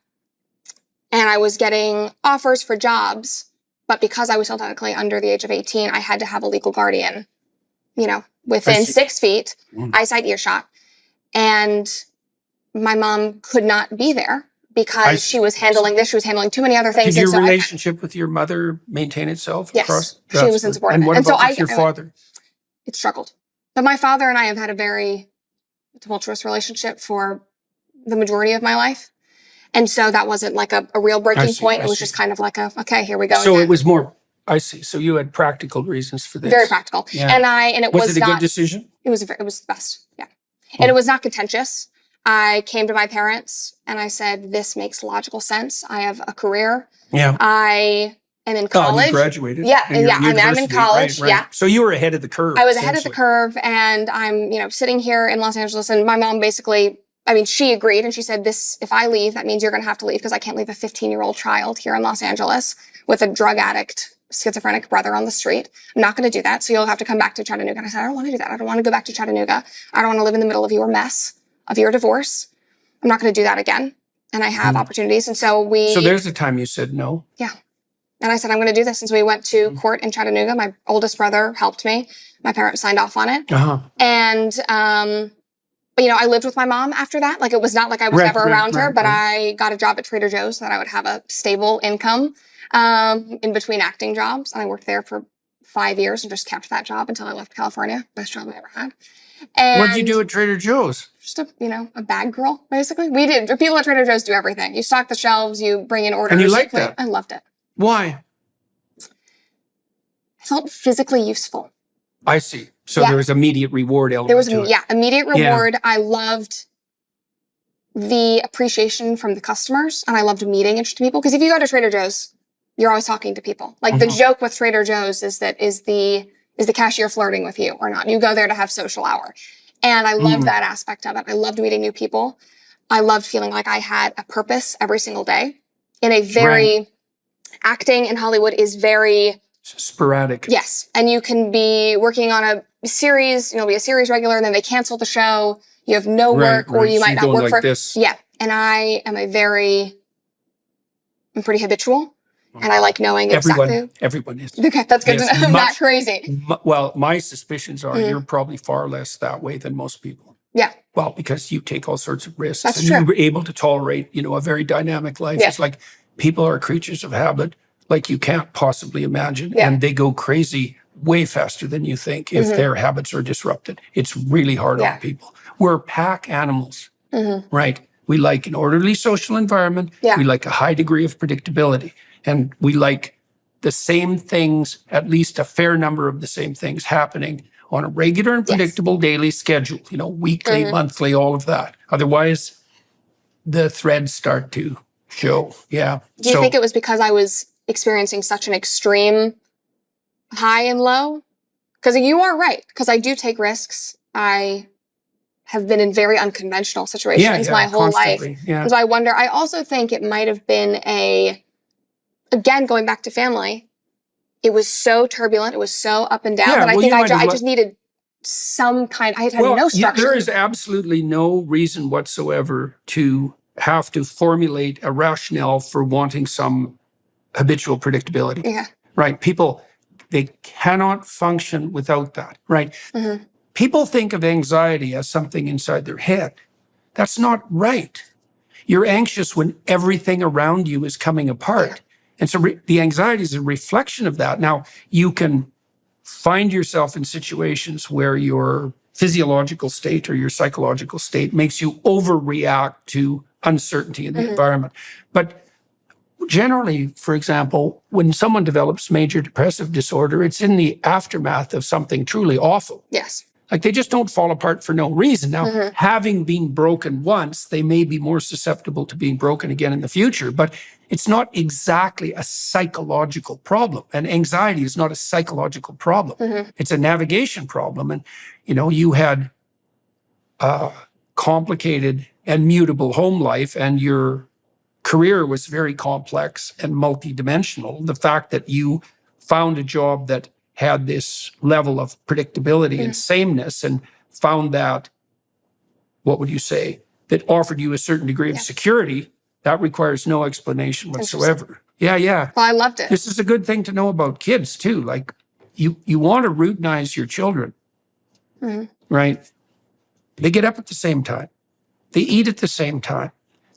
And I was getting offers for jobs, but because I was still technically under the age of 18, I had to have a legal guardian, within 6 feet, eyesight, earshot. And my mom could not be there because she was handling this. She was handling too many other things. Did your relationship with your mother maintain itself? Yes, she was insupportive. And what about with your father? It struggled. But my father and I have had a very tumultuous relationship for the majority of my life. And so that wasn't like a real breaking point. It was just kind of like okay, here we go. So it was more, I see. So you had practical reasons for this. Very practical. Yeah. And it was it a good decision? It was the best. Yeah. And it was not contentious. I came to my parents and I said, this makes logical sense. I have a career. Yeah. I am in college. You graduated. Yeah. I'm in college. Right. Yeah. So you were ahead of the curve. I was ahead of the curve, and I'm, sitting here in Los Angeles, and my mom basically, she agreed, and she said, if I leave, that means you're going to have to leave because I can't leave a 15-year-old child here in Los Angeles with a drug addict, schizophrenic brother on the street. I'm not going to do that. So you'll have to come back to Chattanooga. And I said, I don't want to do that. I don't want to go back to Chattanooga. I don't want to live in the middle of your mess, of your divorce. I'm not going to do that again. And I have opportunities. And so So there's the time you said no. Yeah. And I said, I'm going to do this. And so we went to court in Chattanooga. My oldest brother helped me. My parents signed off on it. Uh-huh. And, I lived with my mom after that. Like, it was not like I was never around her, but I got a job at Trader Joe's so that I would have a stable income in between acting jobs. And I worked there for 5 years and just kept that job until I left California. Best job I ever had. And what did you do at Trader Joe's? Just a bag girl, basically. People at Trader Joe's do everything. You stock the shelves, you bring in orders. And you liked that? I loved it. Why? I felt physically useful. I see. So there was immediate reward element. There was, immediate reward. Yeah. I loved the appreciation from the customers, and I loved meeting interesting people. Because if you go to Trader Joe's, you're always talking to people. Like, the joke with Trader Joe's is the cashier flirting with you or not? You go there to have social hour. And I loved that aspect of it. I loved meeting new people. I loved feeling like I had a purpose every single day in a very acting in Hollywood is very sporadic. Yes. And you can be working on a series, be a series regular, and then they cancel the show. You have no work, or you might not work for this. Yeah. And I am I'm pretty habitual. And I like knowing exactly. Everyone is. Okay, that's good to know. I'm not crazy. Well, my suspicions are you're probably far less that way than most people. Yeah. Well, because you take all sorts of risks. That's and true. you were able to tolerate, a very dynamic life. Yeah. It's like people are creatures of habit like you can't possibly imagine. Yeah. And they go crazy way faster than you think if their habits are disrupted. It's really hard on people. We're pack animals, right? We like an orderly social environment. Yeah. We like a high degree of predictability. And we like the same things, at least a fair number of the same things happening on a regular and predictable daily schedule, weekly, monthly, all of that. Otherwise, the threads start to show. Yeah. Do you think it was because I was experiencing such an extreme high and low? Because you are right, because I do take risks. I have been in very unconventional situations my whole life. Yeah. And so I wonder, I also think it might have been again, going back to family, it was so turbulent, it was so up and down that I think I just needed some kind, I had no structure. There is absolutely no reason whatsoever to have to formulate a rationale for wanting some habitual predictability. Yeah. Right? People, they cannot function without that, right? People think of anxiety as something inside their head. That's not right. You're anxious when everything around you is coming apart. Yeah. And so the anxiety is a reflection of that. Now, you can find yourself in situations where your physiological state or your psychological state makes you overreact to uncertainty in the environment. But generally, for example, when someone develops major depressive disorder, it's in the aftermath of something truly awful. Yes. Like they just don't fall apart for no reason. Now, having been broken once, they may be more susceptible to being broken again in the future, but it's not exactly a psychological problem. And anxiety is not a psychological problem. It's a navigation problem. And, you had a complicated and mutable home life, and your career was very complex and multidimensional. The fact that you found a job that had this level of predictability and sameness and found that, what would you say, that offered you a certain degree of security, that requires no explanation whatsoever. Yeah. Well, I loved it. This is a good thing to know about kids too. Like you want to routinize your children, right? They get up at the same time. They eat at the same time.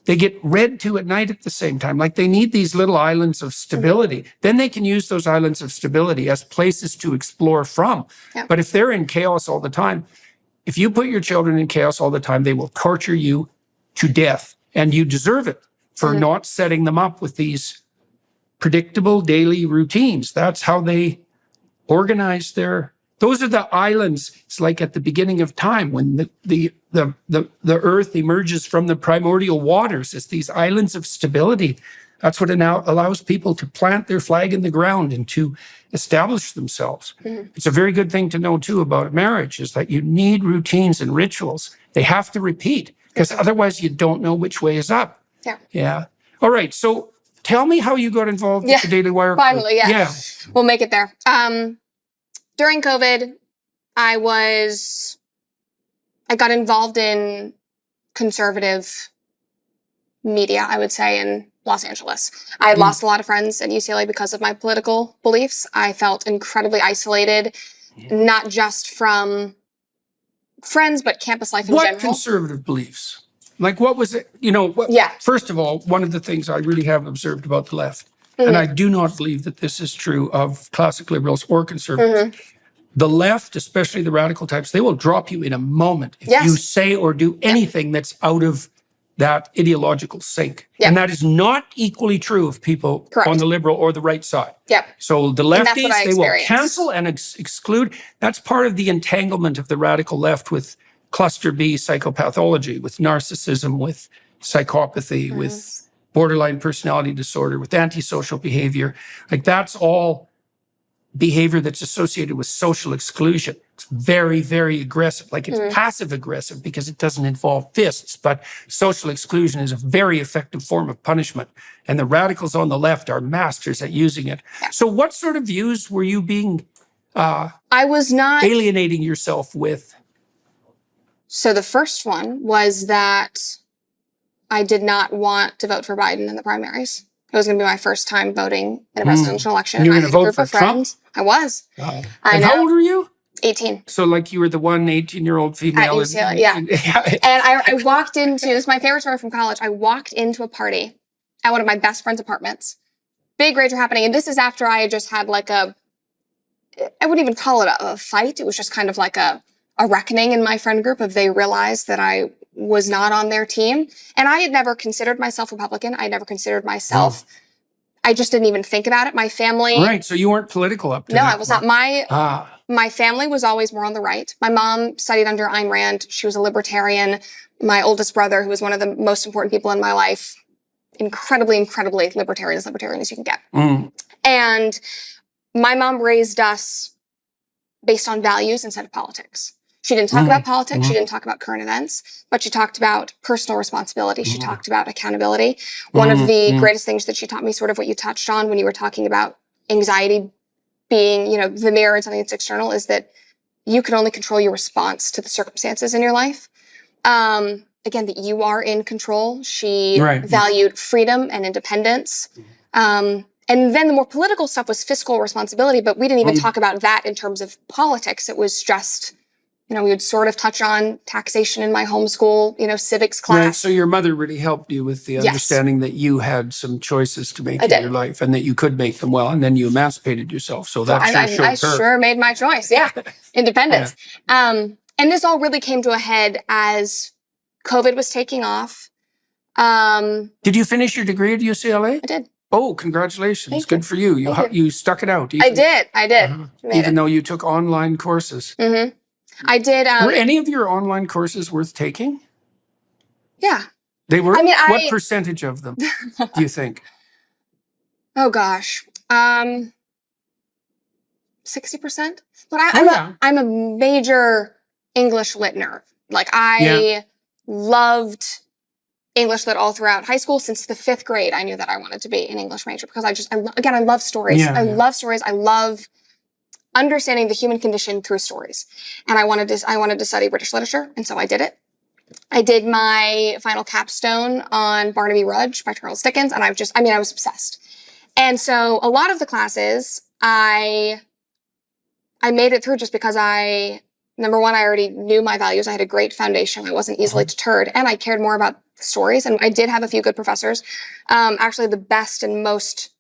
They get read to at night at the same time. Like they need these little islands of stability. Then they can use those islands of stability as places to explore from. Yeah. But if they're in chaos all the time, if you put your children in chaos all the time, they will torture you to death. And you deserve it for not setting them up with these predictable daily routines. That's how they organize those are the islands. It's like at the beginning of time when the earth emerges from the primordial waters. It's these islands of stability. That's what it now allows people to plant their flag in the ground and to establish themselves. It's a very good thing to know too about marriage, is that you need routines and rituals. They have to repeat, because otherwise you don't know which way is up. Yeah. All right. So tell me how you got involved with the Daily Wire. Finally, yeah. We'll make it there. During COVID, I got involved in conservative media, I would say, in Los Angeles. I had lost a lot of friends at UCLA because of my political beliefs. I felt incredibly isolated, not just from friends, but campus life in general. What conservative beliefs? Like, what was it? First of all, one of the things I really have observed about the left, and I do not believe that this is true of classic liberals or conservatives. The left, especially the radical types, they will drop you in a moment if you say or do anything that's out of that ideological sync. And that is not equally true of people on the liberal or the right side. So the lefties, they will cancel and exclude. That's part of the entanglement of the radical left with cluster B psychopathology, with narcissism, with psychopathy, with borderline personality disorder, with antisocial behavior. Like that's all behavior that's associated with social exclusion. It's very, very aggressive. Like it's passive aggressive because it doesn't involve fists, but social exclusion is a very effective form of punishment. And the radicals on the left are masters at using it. So what sort of views were you being I was not alienating yourself with? So the first one was that I did not want to vote for Biden in the primaries. It was going to be my first time voting in a presidential election. And you were going to vote for Trump? I was. And how old were you? 18. So like you were the one 18-year-old female. At UCLA, yeah. And I walked into, this is my favorite story from college. I walked into a party at one of my best friend's apartments. Big rage were happening. And this is after I had just had like I wouldn't even call it a fight. It was just kind of like a reckoning in my friend group of they realized that I was not on their team. And I had never considered myself Republican. I had never considered myself. I just didn't even think about it. My family. Right. So you weren't political up to that No, I was not. My family was always more on the right. My mom studied under Ayn Rand. She was a libertarian. My oldest brother, who was one of the most important people in my life, incredibly, incredibly libertarian as you can get. And my mom raised us based on values instead of politics. She didn't talk about politics. She didn't talk about current events, but she talked about personal responsibility. She talked about accountability. One of the greatest things that she taught me, sort of what you touched on when you were talking about anxiety being, the mirror and something that's external, is that you can only control your response to the circumstances in your life. Again, that you are in control. She valued freedom and independence. And then the more political stuff was fiscal responsibility, but we didn't even talk about that in terms of politics. It was just, we would sort of touch on taxation in my homeschool, civics class. Right. So your mother really helped you with the understanding that you had some choices to make in your life and that you could make them well. And then you emancipated yourself. So that I sure made my choice. Yeah. Independence. And this all really came to a head as COVID was taking off. Did you finish your degree at UCLA? I did. Oh, congratulations. Good for you. You stuck it out. I did. Even though you took online courses. I did. Were any of your online courses worth taking? Yeah. They were? What percentage of them do you think? Oh, gosh. 60%. But I'm a major English lit nerd. Like, I loved English lit all throughout high school. Since the 5th grade, I knew that I wanted to be an English major because I love stories. I love stories. I love understanding the human condition through stories. And I wanted to study British literature, and so I did it. I did my final capstone on Barnaby Rudge by Charles Dickens, and I was obsessed. And so a lot of the classes, I made it through just because number one, I already knew my values. I had a great foundation. I wasn't easily deterred, and I cared more about the stories. And I did have a few good professors. Actually, the best and most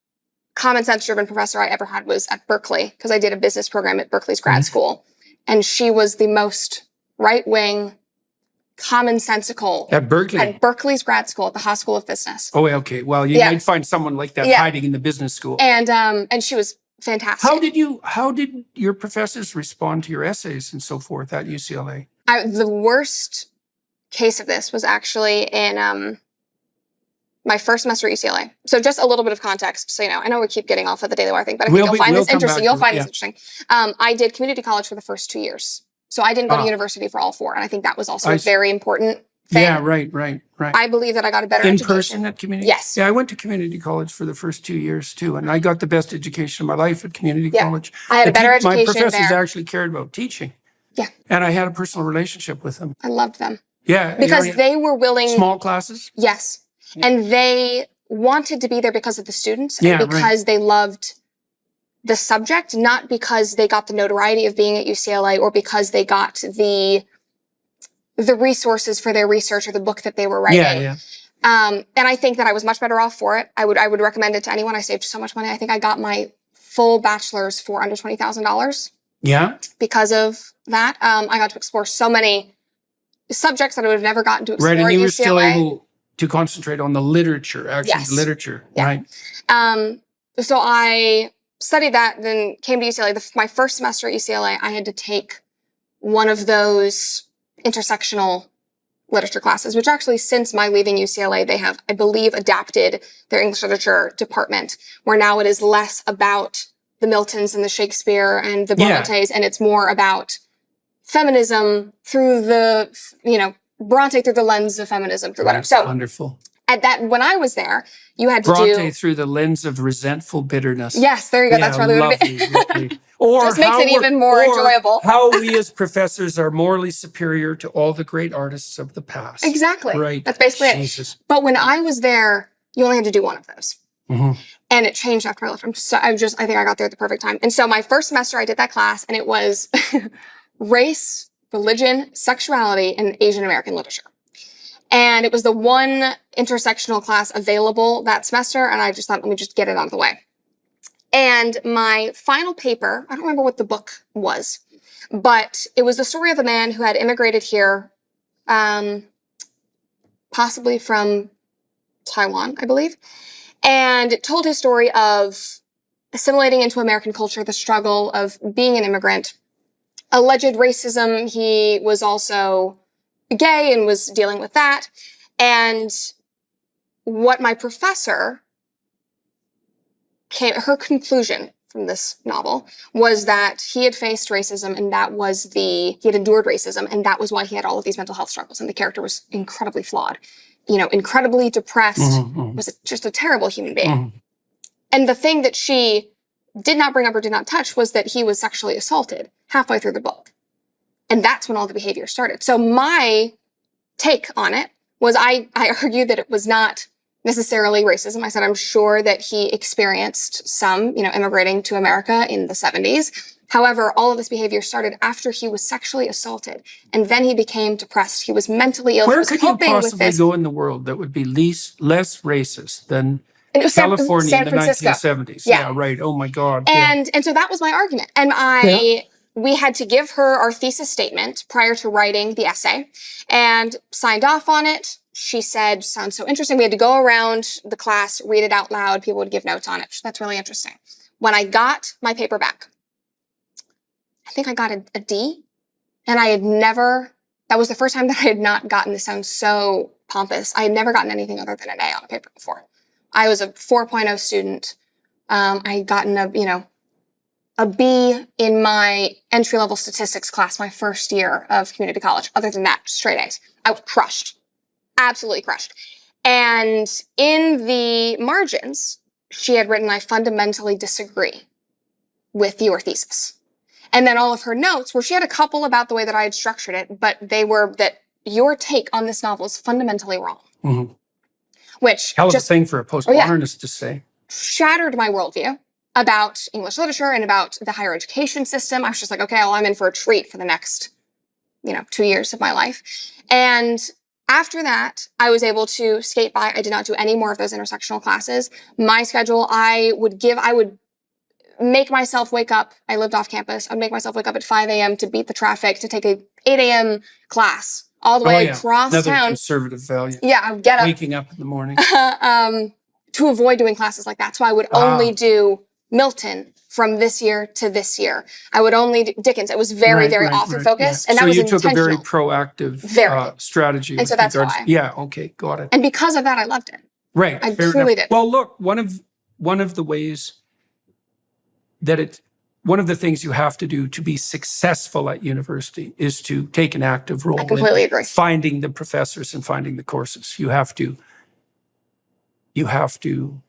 common sense driven professor I ever had was at Berkeley, because I did a business program at Berkeley's grad school. And she was the most right-wing, commonsensical. At Berkeley? At Berkeley's grad school, at the Haas School of Business. Oh, okay. Well, you might find someone like that hiding in the business school. And she was fantastic. How did your professors respond to your essays and so forth at UCLA? The worst case of this was actually in my first semester at UCLA. So just a little bit of context, so I know we keep getting off of the Daily Wire thing, but I think you'll find this interesting. You'll find this interesting. I did community college for the first 2 years. So I didn't go to university for all 4. And I think that was also a very important thing. Yeah, right. I believe that I got a better education. In person at community? Yes. Yeah, I went to community college for the first 2 years too. And I got the best education of my life at community college. I had a better education there. My professors actually cared about teaching. Yeah. And I had a personal relationship with them. I loved them. Yeah. Because they were willing. Small classes? Yes. Yeah. And they wanted to be there because of the students and because they loved the subject, not because they got the notoriety of being at UCLA or because they got the resources for their research or the book that they were writing. Yeah. And I think that I was much better off for it. I would recommend it to anyone. I saved so much money. I think I got my full bachelor's for under $20,000. Yeah. Because of that. I got to explore so many subjects that I would have never gotten to explore at UCLA. Right, and you were still able to concentrate on the literature, literature, right? So I studied that, then came to UCLA. My first semester at UCLA, I had to take one of those intersectional literature classes, which actually, since my leaving UCLA, they have, I believe, adapted their English literature department, where now it is less about the Miltons and the Shakespeare and the Brontes, and it's more about feminism through the, Bronte through the lens of feminism, through whatever. So wonderful. When I was there, you had to Bronte through the lens of resentful bitterness. Yes, there you go. That's probably what it is. Or just makes it even more enjoyable. How we as professors are morally superior to all the great artists of the past. Exactly. Right. That's basically it. But when I was there, you only had to do one of those. And it changed after I left. I think I got there at the perfect time. And so my first semester I did that class, and it was race, religion, sexuality, and Asian American literature. And it was the one intersectional class available that semester. And I just thought, let me just get it out of the way. And my final paper, I don't remember what the book was, but it was the story of a man who had immigrated here, possibly from Taiwan, I believe. And it told his story of assimilating into American culture, the struggle of being an immigrant, alleged racism. He was also gay and was dealing with that. And what my professor her conclusion from this novel was that he had faced racism, and he had endured racism, and that was why he had all of these mental health struggles. And the character was incredibly flawed, incredibly depressed, was just a terrible human being. And the thing that she did not bring up or did not touch was that he was sexually assaulted halfway through the book. And that's when all the behavior started. So my take on it was I argued that it was not necessarily racism. I said, I'm sure that he experienced some, immigrating to America in the 70s. However, all of this behavior started after he was sexually assaulted, and then he became depressed. He was mentally ill. Where could you possibly go in the world that would be less racist than California in the 1970s? Yeah, right. Oh my God. And so that was my argument. And we had to give her our thesis statement prior to writing the essay, and signed off on it. She said, sounds so interesting. We had to go around the class, read it out loud. People would give notes on it. That's really interesting. When I got my paper back, I think I got a D. And that was the first time that I had not gotten, this sounds so pompous, I had never gotten anything other than an A on a paper before. I was a 4.0 student. I had gotten a B in my entry-level statistics class my first year of community college. Other than that, straight A's. I was crushed. Absolutely crushed. And in the margins, she had written, I fundamentally disagree with your thesis. And then all of her notes, where she had a couple about the way that I had structured it, but they were that your take on this novel is fundamentally wrong. Which hell of a thing for a postmodernist to say. Shattered my worldview about English literature and about the higher education system. I was just like, okay, well, I'm in for a treat for the next, 2 years of my life. And after that, I was able to skate by. I did not do any more of those intersectional classes. My schedule, I would make myself wake up. I lived off campus. I'd make myself wake up at 5 a.m. to beat the traffic, to take a 8 a.m. class all the way across Another town. Conservative value. Yeah, I would get up. Waking up in the morning. To avoid doing classes like that. So I would only do Milton from this year to this year. I would only do Dickens. It was very author focused. Yeah. And that was intentional. So you took a very proactive strategy. And so that's why. Yeah, okay, got it. And because of that, I loved it. Right. I truly did. Well, look, one of the ways that one of the things you have to do to be successful at university is to take an active role I completely agree. Finding the professors and finding the courses. You have to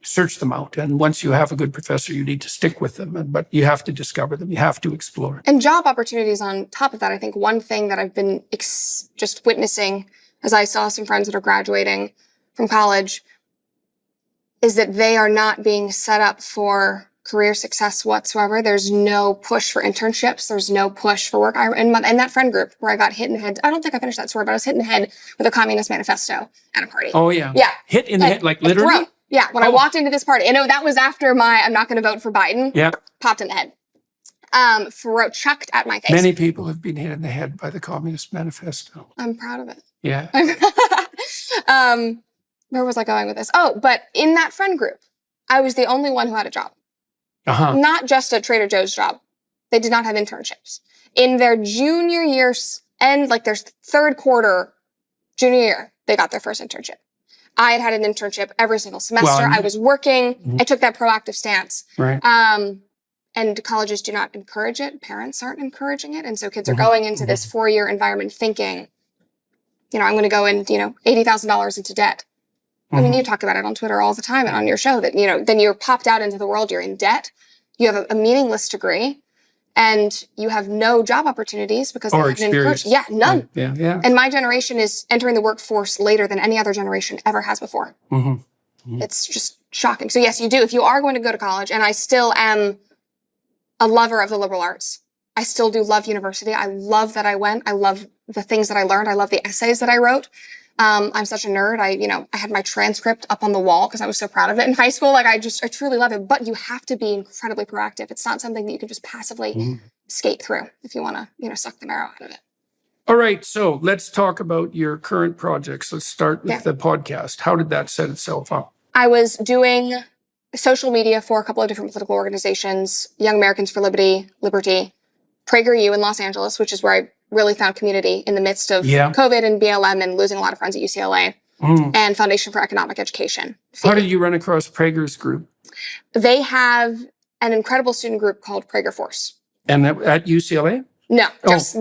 search them out. And once you have a good professor, you need to stick with them. But you have to discover them. You have to explore. And job opportunities on top of that. I think one thing that I've been just witnessing as I saw some friends that are graduating from college is that they are not being set up for career success whatsoever. There's no push for internships. There's no push for work. In that friend group where I got hit in the head, I don't think I finished that story, but I was hit in the head with a Communist Manifesto at a party. Oh, yeah. Yeah. Hit in the head, like literally? Throat. Yeah, when I walked into this party. That was after I'm not going to vote for Biden. Yeah. Popped in the head. Throat chucked at my face. Many people have been hit in the head by the Communist Manifesto. I'm proud of it. Yeah. Where was I going with this? Oh, but in that friend group, I was the only one who had a job. Not just a Trader Joe's job. They did not have internships. In their junior years and their third quarter junior year, they got their first internship. I had an internship every single semester. I was working. I took that proactive stance. Right. And colleges do not encourage it. Parents aren't encouraging it. And so kids are going into this 4-year environment thinking, I'm going to go in, $80,000 into debt. I mean, you talk about it on Twitter all the time and on your show that, then you're popped out into the world, you're in debt, you have a meaningless degree, and you have no job opportunities because they haven't encouraged. Yeah, none. Yeah. And my generation is entering the workforce later than any other generation ever has before. It's just shocking. So yes, you do. If you are going to go to college, and I still am a lover of the liberal arts. I still do love university. I love that I went. I love the things that I learned. I love the essays that I wrote. I'm such a nerd. I had my transcript up on the wall because I was so proud of it in high school. Like I truly love it. But you have to be incredibly proactive. It's not something that you can just passively skate through if you want to, suck the marrow out of it. All right. So let's talk about your current projects. Let's start with the podcast. How did that set itself up? I was doing social media for a couple of different political organizations, Young Americans for Liberty, PragerU in Los Angeles, which is where I really found community in the midst of COVID and BLM and losing a lot of friends at UCLA, and Foundation for Economic Education. How did you run across Prager's group? They have an incredible student group called Prager Force. And at UCLA? No,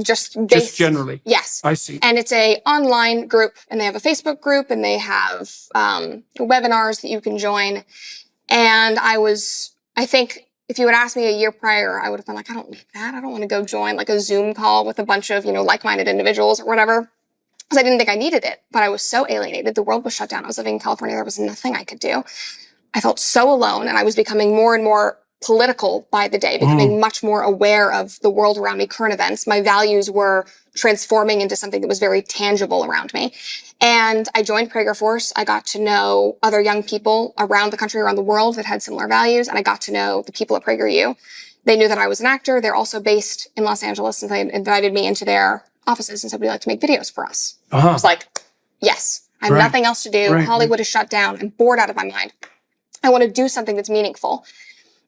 just generally. Yes. I see. And it's a online group, and they have a Facebook group, and they have webinars that you can join. And I think if you had asked me a year prior, I would have been like, I don't need that. I don't want to go join like a Zoom call with a bunch of, like-minded individuals or whatever. Because I didn't think I needed it, but I was so alienated. The world was shut down. I was living in California. There was nothing I could do. I felt so alone, and I was becoming more and more political by the day, becoming much more aware of the world around me, current events. My values were transforming into something that was very tangible around me. And I joined Prager Force. I got to know other young people around the country, around the world that had similar values. And I got to know the people at PragerU. They knew that I was an actor. They're also based in Los Angeles, and they invited me into their offices and said, we'd like to make videos for us. I was like, yes, I have nothing else to do. Hollywood is shut down. I'm bored out of my mind. I want to do something that's meaningful.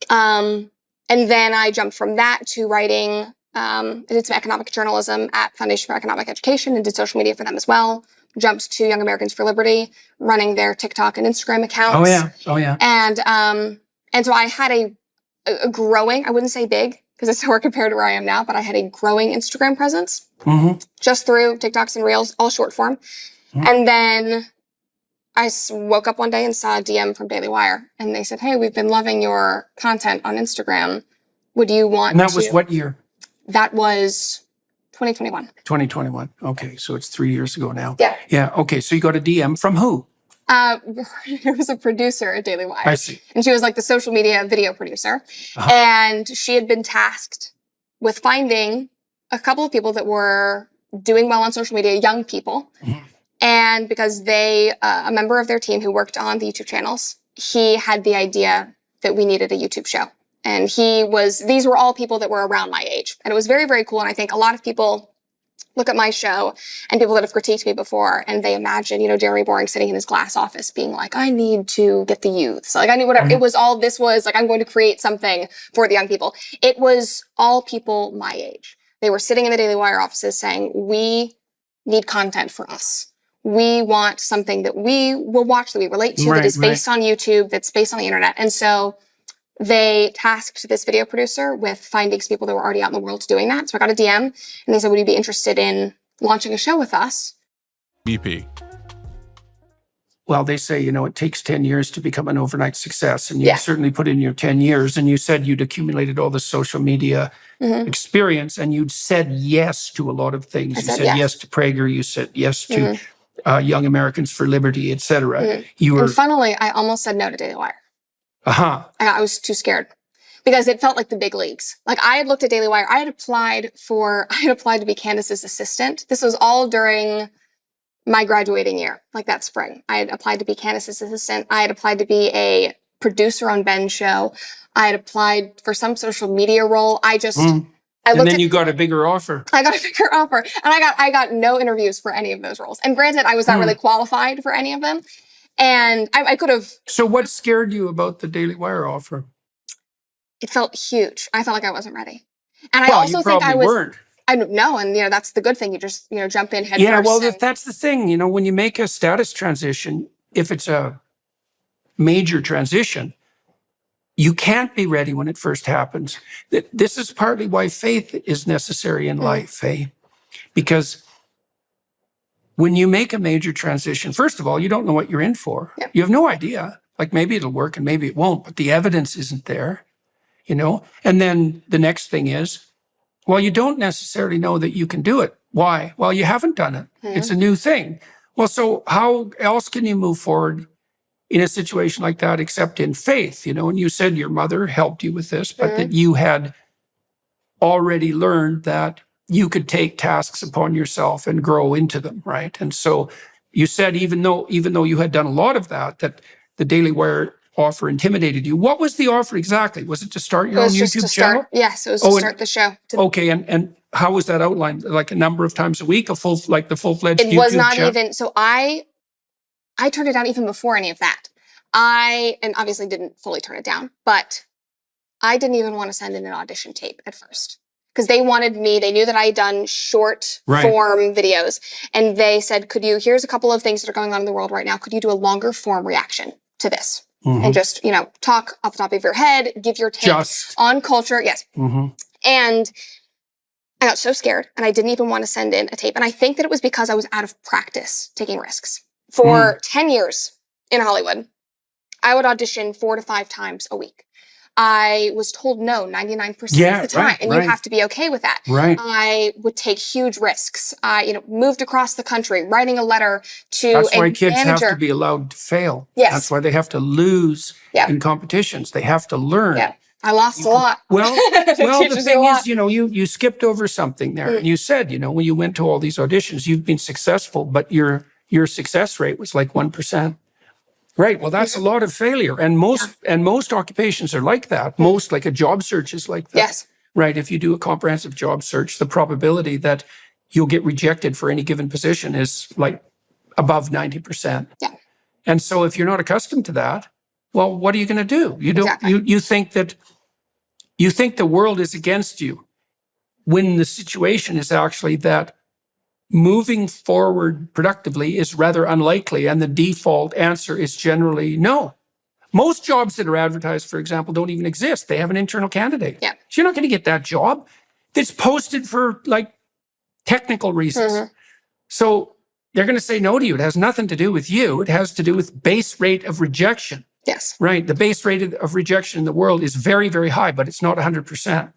And then I jumped from that to writing. I did some economic journalism at Foundation for Economic Education and did social media for them as well. Jumped to Young Americans for Liberty, running their TikTok and Instagram accounts. Oh yeah. And so I had a growing, I wouldn't say big because it's nowhere compared to where I am now, but I had a growing Instagram presence just through TikToks and Reels, all short form. And then I woke up one day and saw a DM from Daily Wire, and they said, hey, we've been loving your content on Instagram. Would you want to? And that was what year? That was 2021. 2021. Okay, so it's 3 years ago now. Yeah. Yeah, okay, so you got a DM from who? It was a producer at Daily Wire. I see. And she was like the social media video producer. And she had been tasked with finding a couple of people that were doing well on social media, young people. And because a member of their team who worked on the YouTube channels, he had the idea that we needed a YouTube show. And these were all people that were around my age. And it was very, very cool. And I think a lot of people look at my show and people that have critiqued me before, and they imagine, Jeremy Boring sitting in his glass office being like, I need to get the youth. So I need whatever. It was this was like, I'm going to create something for the young people. It was all people my age. They were sitting in the Daily Wire offices saying, we need content for us. We want something that we will watch, that we relate to, that is based on YouTube, that's based on the internet. And so they tasked this video producer with finding some people that were already out in the world doing that. So I got a DM, and they said, would you be interested in launching a show with us? BP. Well, they say, it takes 10 years to become an overnight success. And you certainly put in your 10 years. And you said you'd accumulated all the social media experience, and you'd said yes to a lot of things. You said yes to Prager. You said yes to Young Americans for Liberty, et cetera. And funnily, I almost said no to Daily Wire. I was too scared because it felt like the big leagues. Like I had looked at Daily Wire. I had applied to be Candace's assistant. This was all during my graduating year, like that spring. I had applied to be Candace's assistant. I had applied to be a producer on Ben's show. I had applied for some social media role. And then you got a bigger offer. I got a bigger offer, and I got no interviews for any of those roles. And granted, I was not really qualified for any of them. And I could have. So what scared you about the Daily Wire offer? It felt huge. I felt like I wasn't ready. And I also think I was. Weren't. I don't know. And, that's the good thing. You just, jump in head first. Yeah, well, that's the thing. When you make a status transition, if it's a major transition, you can't be ready when it first happens. This is partly why faith is necessary in life, because when you make a major transition, first of all, you don't know what you're in for. Yeah. You have no idea. Like maybe it'll work and maybe it won't, but the evidence isn't there, And then the next thing is, well, you don't necessarily know that you can do it. Why? Well, you haven't done it. It's a new thing. Well, so how else can you move forward in a situation like that except in faith, and you said your mother helped you with this, but that you had already learned that you could take tasks upon yourself and grow into them, right? And so you said even though you had done a lot of that the Daily Wire offer intimidated you. What was the offer exactly? Was it to start your own YouTube channel? Yes, it was to start the show. Okay, and how was that outlined? Like a number of times a week, the full-fledged YouTube channel? It was not even, so I turned it down even before any of that. And obviously didn't fully turn it down, but I didn't even want to send in an audition tape at first. Because they wanted me, they knew that I had done short form videos. And they said, here's a couple of things that are going on in the world right now. Could you do a longer form reaction to this? And just, talk off the top of your head, give your take on culture. Yes. And I got so scared and I didn't even want to send in a tape. And I think that it was because I was out of practice taking risks. For 10 years in Hollywood, I would audition 4 to 5 times a week. I was told no 99% of the time, and you have to be okay with that. I would take huge risks. I, moved across the country, writing a letter to That's why kids manager. have to be allowed to fail. Yes. That's why they have to lose in competitions. They have to learn. Yeah. I lost a lot. Well, the thing is, you skipped over something there. And you said, when you went to all these auditions, you've been successful, but your success rate was like 1%. Right. Well, that's a lot of failure. And most occupations are like that. Most, like a job search is like that. Yes. Right. If you do a comprehensive job search, the probability that you'll get rejected for any given position is like above 90%. Yeah. And so if you're not accustomed to that, well, what are you going to do? You don't, you think the world is against you when the situation is actually that moving forward productively is rather unlikely, and the default answer is generally no. Most jobs that are advertised, for example, don't even exist. They have an internal candidate. Yeah. So you're not going to get that job. It's posted for like technical reasons. So they're going to say no to you. It has nothing to do with you. It has to do with base rate of rejection. Yes. Right. The base rate of rejection in the world is very, very high, but it's not 100%.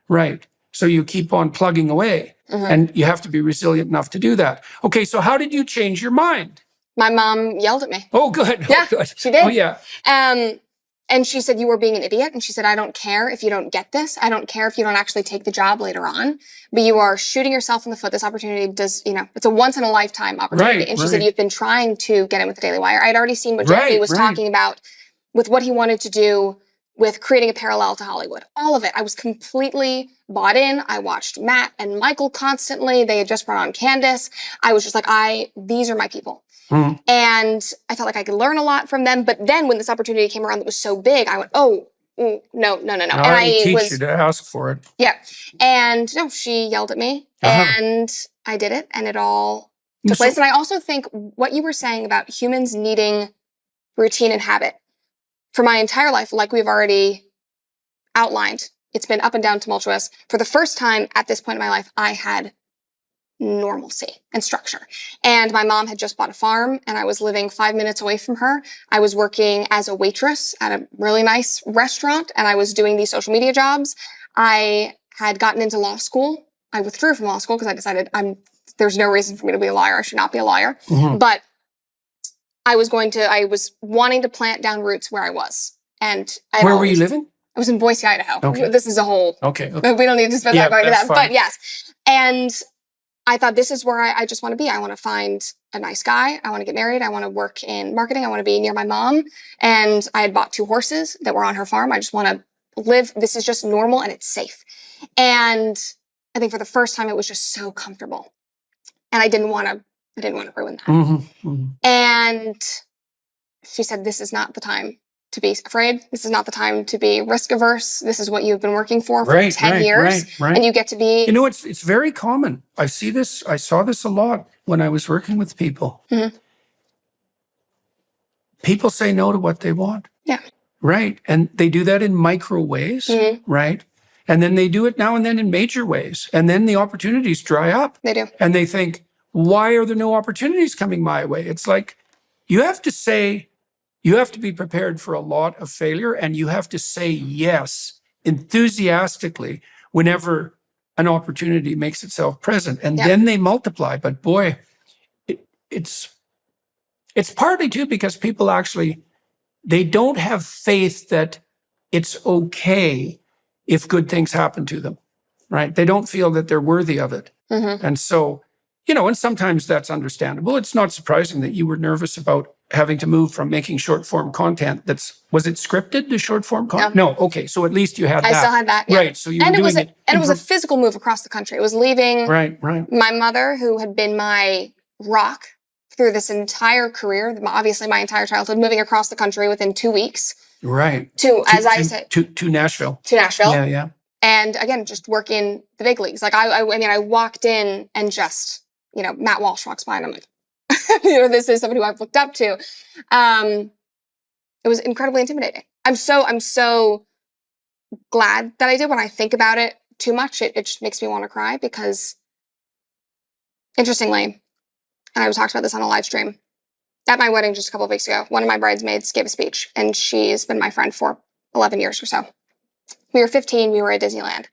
Right. So you keep on plugging away. And you have to be resilient enough to do that. Okay, so how did you change your mind? My mom yelled at me. Oh, good. Yeah, good. She did. Oh, yeah. And she said, you were being an idiot. And she said, I don't care if you don't get this. I don't care if you don't actually take the job later on. But you are shooting yourself in the foot. This opportunity it's a once in a lifetime opportunity. And she said, you've been trying to get in with the Daily Wire. I'd already seen what Jeremy was talking about with what he wanted to do with creating a parallel to Hollywood. All of it. I was completely bought in. I watched Matt and Michael constantly. They had just brought on Candace. I was just like, these are my people. And I felt like I could learn a lot from them. But then when this opportunity came around that was so big, I went, no. And I teach you to ask for it. Yeah. And no, she yelled at me and I did it, and it all took place. And I also think what you were saying about humans needing routine and habit, for my entire life, like we've already outlined, it's been up and down, tumultuous. For the first time at this point in my life, I had normalcy and structure. And my mom had just bought a farm, and I was living 5 minutes away from her. I was working as a waitress at a really nice restaurant, and I was doing these social media jobs. I had gotten into law school. I withdrew from law school because I decided there's no reason for me to be a lawyer. I should not be a lawyer. But I was wanting to plant down roots where I was. And where were you living? I was in Boise, Idaho. Okay. This is a whole, okay. We don't need to spend that going to that. Fine. But yes. And I thought, this is where I just want to be. I want to find a nice guy. I want to get married. I want to work in marketing. I want to be near my mom. And I had bought 2 horses that were on her farm. I just want to live. This is just normal and it's safe. And I think for the first time, it was just so comfortable. And I didn't want to ruin that. And she said, this is not the time to be afraid. This is not the time to be risk averse. This is what you've been working for 10 years. And you get to be... it's very common. I saw this a lot when I was working with people. People say no to what they want. Yeah. Right. And they do that in micro ways. Right. And then they do it now and then in major ways. And then the opportunities dry up. They do. And they think, why are there no opportunities coming my way? It's like, you have to be prepared for a lot of failure, and you have to say yes enthusiastically whenever an opportunity makes itself present. And then they multiply. But boy, it's partly too because people actually they don't have faith that it's okay if good things happen to them, right? They don't feel that they're worthy of it. And so, and sometimes that's understandable. It's not surprising that you were nervous about having to move from making short form content was it scripted, the short form content? No. Okay. So at least you had that. I still had that. Yeah. Right. So you were doing it. And it was a physical move across the country. It was leaving my mother, who had been my rock through this entire career, obviously my entire childhood, moving across the country within 2 weeks. Right. To Nashville. To Nashville. Yeah, yeah. And again, just work in the big leagues. Like I walked in and just, Matt Walsh walks by and I'm like, this is somebody who I've looked up to. It was incredibly intimidating. I'm so glad that I did. When I think about it too much, it just makes me want to cry, because interestingly, and I talked about this on a live stream, at my wedding just a couple of weeks ago, one of my bridesmaids gave a speech, and she's been my friend for 11 years or so. We were 15, we were at Disneyland.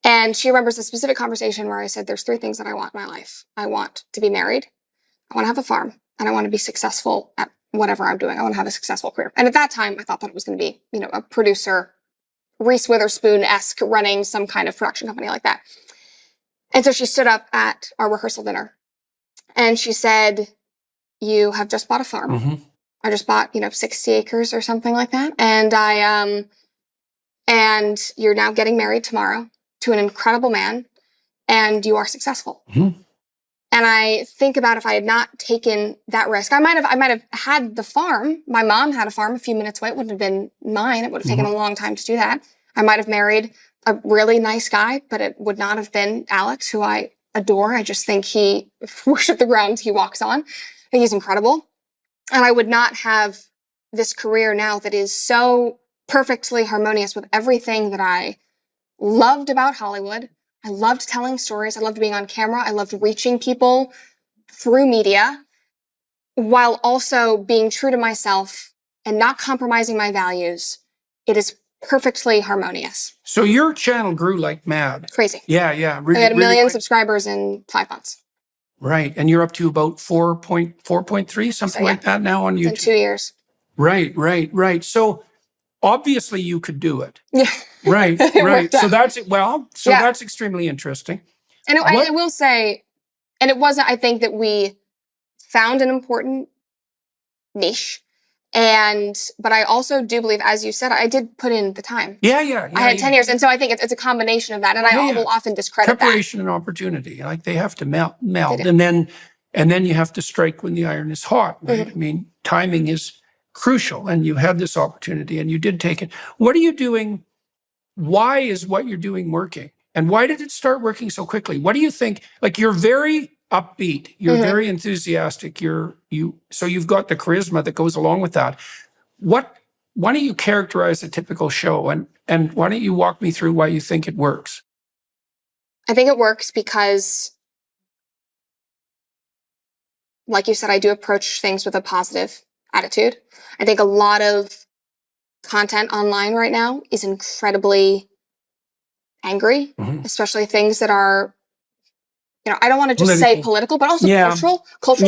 And she remembers a specific conversation where I said, there's 3 things that I want in my life. I want to be married, I want to have a farm, and I want to be successful at whatever I'm doing. I want to have a successful career. And at that time, I thought that it was going to be, a producer, Reese Witherspoon-esque, running some kind of production company like that. And so she stood up at our rehearsal dinner and she said, you have just bought a farm. I just bought, 60 acres or something like that. And and you're now getting married tomorrow to an incredible man, and you are successful. And I think about, if I had not taken that risk, I might have had the farm. My mom had a farm a few minutes away. It wouldn't have been mine. It would have taken a long time to do that. I might have married a really nice guy, but it would not have been Alex, who I adore. I just think he worships the ground he walks on. I think he's incredible. And I would not have this career now that is so perfectly harmonious with everything that I loved about Hollywood. I loved telling stories. I loved being on camera. I loved reaching people through media, while also being true to myself and not compromising my values. It is perfectly harmonious. So your channel grew like mad. Crazy. Yeah, yeah. Really, I had 1 million really subscribers in 5 months. Right. And you're up to about 4.3, something like that now on YouTube. In 2 years. Right. So obviously you could do it. Yeah. Right. So that's extremely interesting. And I will say, and it wasn't, I think that we found an important niche. But I also do believe, as you said, I did put in the time. Yeah. I had 10 years. And so I think it's a combination of that. And I will often discredit preparation and opportunity. Like, they have to meld. And then you have to strike when the iron is hot. Right? I mean, timing is crucial. And you had this opportunity and you did take it. What are you doing? Why is what you're doing working? And why did it start working so quickly? What do you think? Like, you're very upbeat. You're very enthusiastic. So you've got the charisma that goes along with that. Why don't you characterize a typical show, and why don't you walk me through why you think it works? I think it works because, like you said, I do approach things with a positive attitude. I think a lot of content online right now is incredibly angry, especially things that are, I don't want to just say political, but also cultural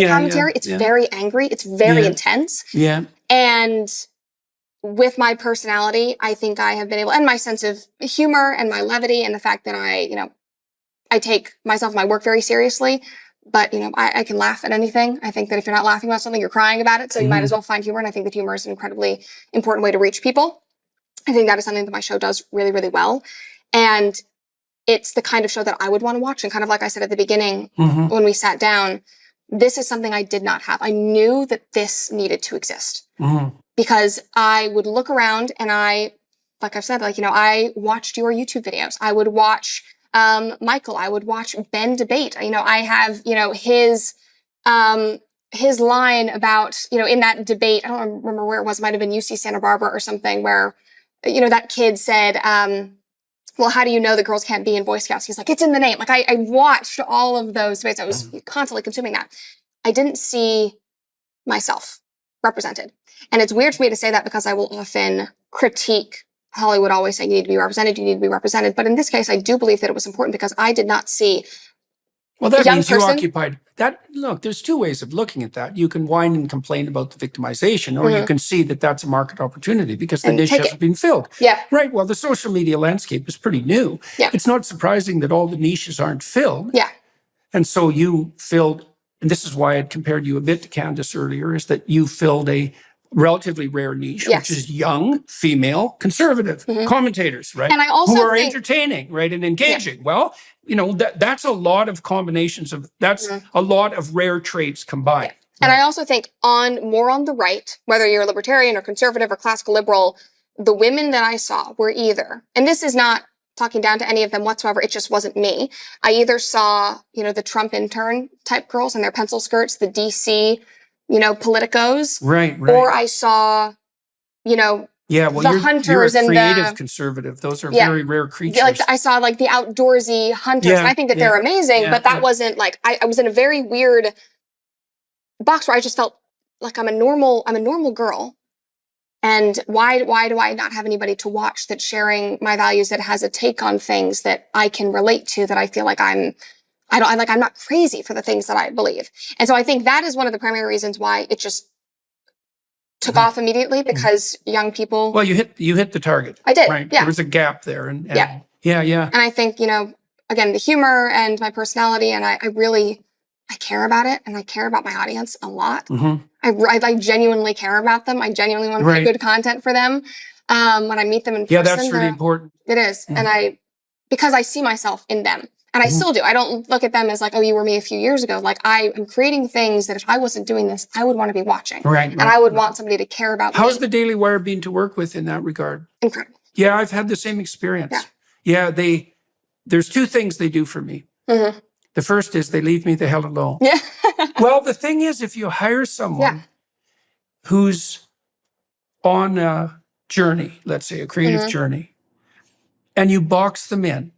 commentary. It's very angry. It's very intense. Yeah. And with my personality, I think I have been able, and my sense of humor and my levity and the fact that I take myself and my work very seriously, but, I can laugh at anything. I think that if you're not laughing about something, you're crying about it. So you might as well find humor. And I think that humor is an incredibly important way to reach people. I think that is something that my show does really, really well. And it's the kind of show that I would want to watch. And kind of like I said at the beginning, when we sat down, this is something I did not have. I knew that this needed to exist because I would look around and like I've said, I watched your YouTube videos. I would watch Michael. I would watch Ben debate. I have, his line about, in that debate, I don't remember where it was, it might have been UC Santa Barbara or something, where, that kid said, well, how do you know that girls can't be in Boy Scouts? He's like, it's in the name. Like, I watched all of those debates. I was constantly consuming that. I didn't see myself represented. And it's weird for me to say that because I will often critique Hollywood, always saying you need to be represented, you need to be represented. But in this case, I do believe that it was important because I did not see Well, that young means you person. occupied that. Look, there's two ways of looking at that. You can whine and complain about the victimization, or you can see that that's a market opportunity because the And niche take hasn't it. been filled. Yeah. Right. Well, the social media landscape is pretty new. Yeah. It's not surprising that all the niches aren't filled. Yeah. And so you filled, and this is why I'd compared you a bit to Candace earlier, is that you filled a relatively rare niche, Yes. which is young, female, conservative commentators, right? And I also who are think- entertaining, right, and engaging. Well, you know, that's a lot of combinations of, that's a lot of rare traits combined. And I also think more on the right, whether you're libertarian or conservative or classical liberal, the women that I saw were either, and this is not talking down to any of them whatsoever, it just wasn't me. I either saw, you know, the Trump intern type girls in their pencil skirts, the DC, you know, politicos. Right. Or I saw, you know, Yeah, well, the you're hunters a and creative the conservative. Those are Yeah. very rare creatures. like I saw like the outdoorsy hunters, and I think that they're amazing. Yeah, but that wasn't like I was in a very weird box where I just felt like I'm a normal girl. And why do I not have anybody to watch that's sharing my values, that has a take on things that I can relate to, that I feel like I'm not crazy for the things that I believe. And so I think that is one of the primary reasons why it just took off immediately, because young people. Well, you hit the target. I did. Right. Yeah. There was a gap there. And Yeah. Yeah. And I think, you know, again, the humor and my personality, and I care about it, and I care about my audience a lot. Mm-hmm. I genuinely care about them. I genuinely want to make good content for them. When I meet them in person. Yeah, that's really important. It is. And because I see myself in them. And I still do. I don't look at them as like, oh, you were me a few years ago. Like, I am creating things that if I wasn't doing this, I would want to be watching. Right. And I would want somebody to care about me. How's the Daily Wire been to work with in that regard? Incredible. Yeah, I've had the same experience. Yeah, there's two things they do for me. Mm-hmm. The first is they leave me the hell alone. Yeah. Well, the thing is, if you hire someone who's on a journey, let's say a creative journey, and you box them in,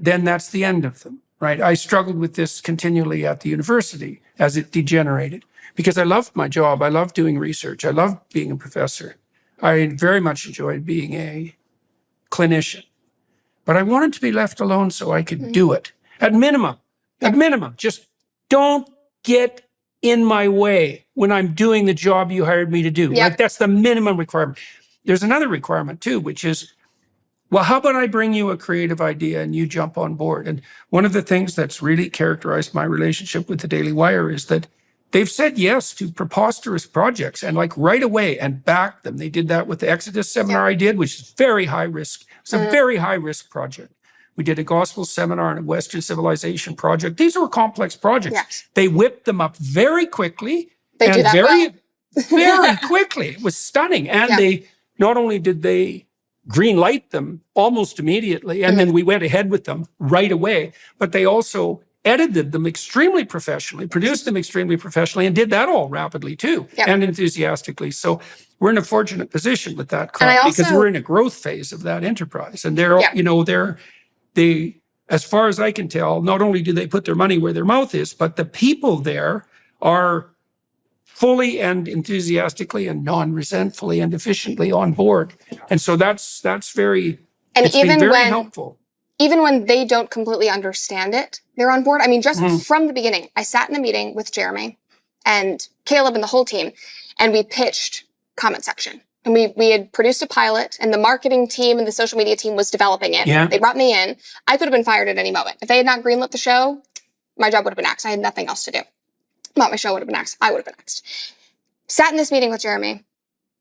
then that's the end of them, right? I struggled with this continually at the university as it degenerated, because I loved my job. I loved doing research. I loved being a professor. I very much enjoyed being a clinician. But I wanted to be left alone so I could do it. At minimum, just don't get in my way when I'm doing the job you hired me to do. Like, that's the minimum requirement. There's another requirement too, which is, well, how about I bring you a creative idea and you jump on board? And one of the things that's really characterized my relationship with the Daily Wire is that they've said yes to preposterous projects, and like right away, and backed them. They did that with the Exodus seminar I did, which is very high risk. It's a very high risk project. We did a gospel seminar and a Western civilization project. These were complex projects. Yes. They whipped them up very quickly. They do that very well. quickly. It was stunning. And they, not only did they green light them almost immediately, and then we went ahead with them right away, but they also edited them extremely professionally, produced them extremely professionally, and did that all rapidly too, and enthusiastically. So we're in a fortunate position with that crop, because we're in a growth phase of that enterprise. And they're, you know, they, as far as I can tell, not only do they put their money where their mouth is, but the people there are fully and enthusiastically and non-resentfully and efficiently on board. And so that's very, and it's been very helpful. Even when they don't completely understand it, they're on board. I mean, just from the beginning, I sat in a meeting with Jeremy and Caleb and the whole team, and we pitched comment section. And we had produced a pilot, and the marketing team and the social media team was developing it. Yeah. They brought me in. I could have been fired at any moment. If they had not greenlit the show, my job would have been axed. I had nothing else to do. Not my show would have been axed. I would have been axed. Sat in this meeting with Jeremy.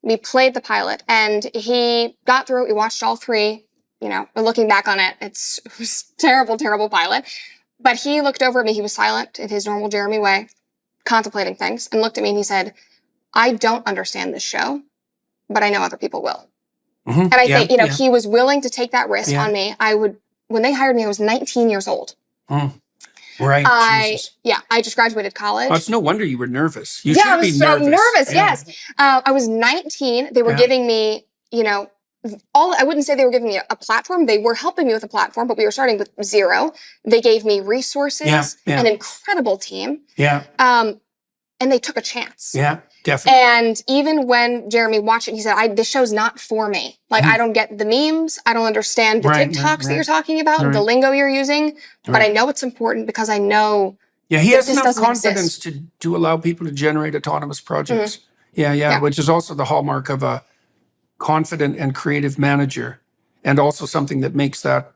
We played the pilot, and he got through it. We watched all three. You know, looking back on it, it was terrible, terrible pilot. But he looked over at me. He was silent in his normal Jeremy way, contemplating things, and looked at me and he said, I don't understand this show, but I know other people will. And I think, you know, he was willing to take that risk on me. When they hired me, I was 19 years old. Right. I just graduated college. Oh, it's no wonder you were nervous. You should I was be so nervous. nervous. Yes. I was 19. They were giving me, you know, I wouldn't say they were giving me a platform. They were helping me with a platform, but we were starting with zero. They gave me resources, an incredible team. And they took a chance. Yeah, definitely. And even when Jeremy watched it, he said, this show's not for me. Like, I don't get the memes. I don't understand the TikToks that you're talking about, the lingo you're using. But I know it's important because I know Yeah, he has This enough doesn't confidence exist. to allow people to generate autonomous projects. Yeah, which is also the hallmark of a confident and creative manager, and also something that makes that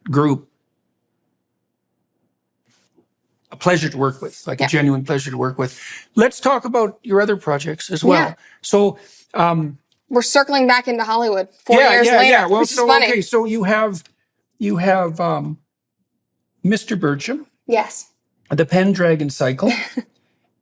group a pleasure to work with, like a genuine pleasure to work with. Let's talk about your other projects as well. Yeah. So, We're circling back into Hollywood 4 years later, Well, which is so funny. okay, so you have Mr. Burcham, Yes. the Pendragon Cycle,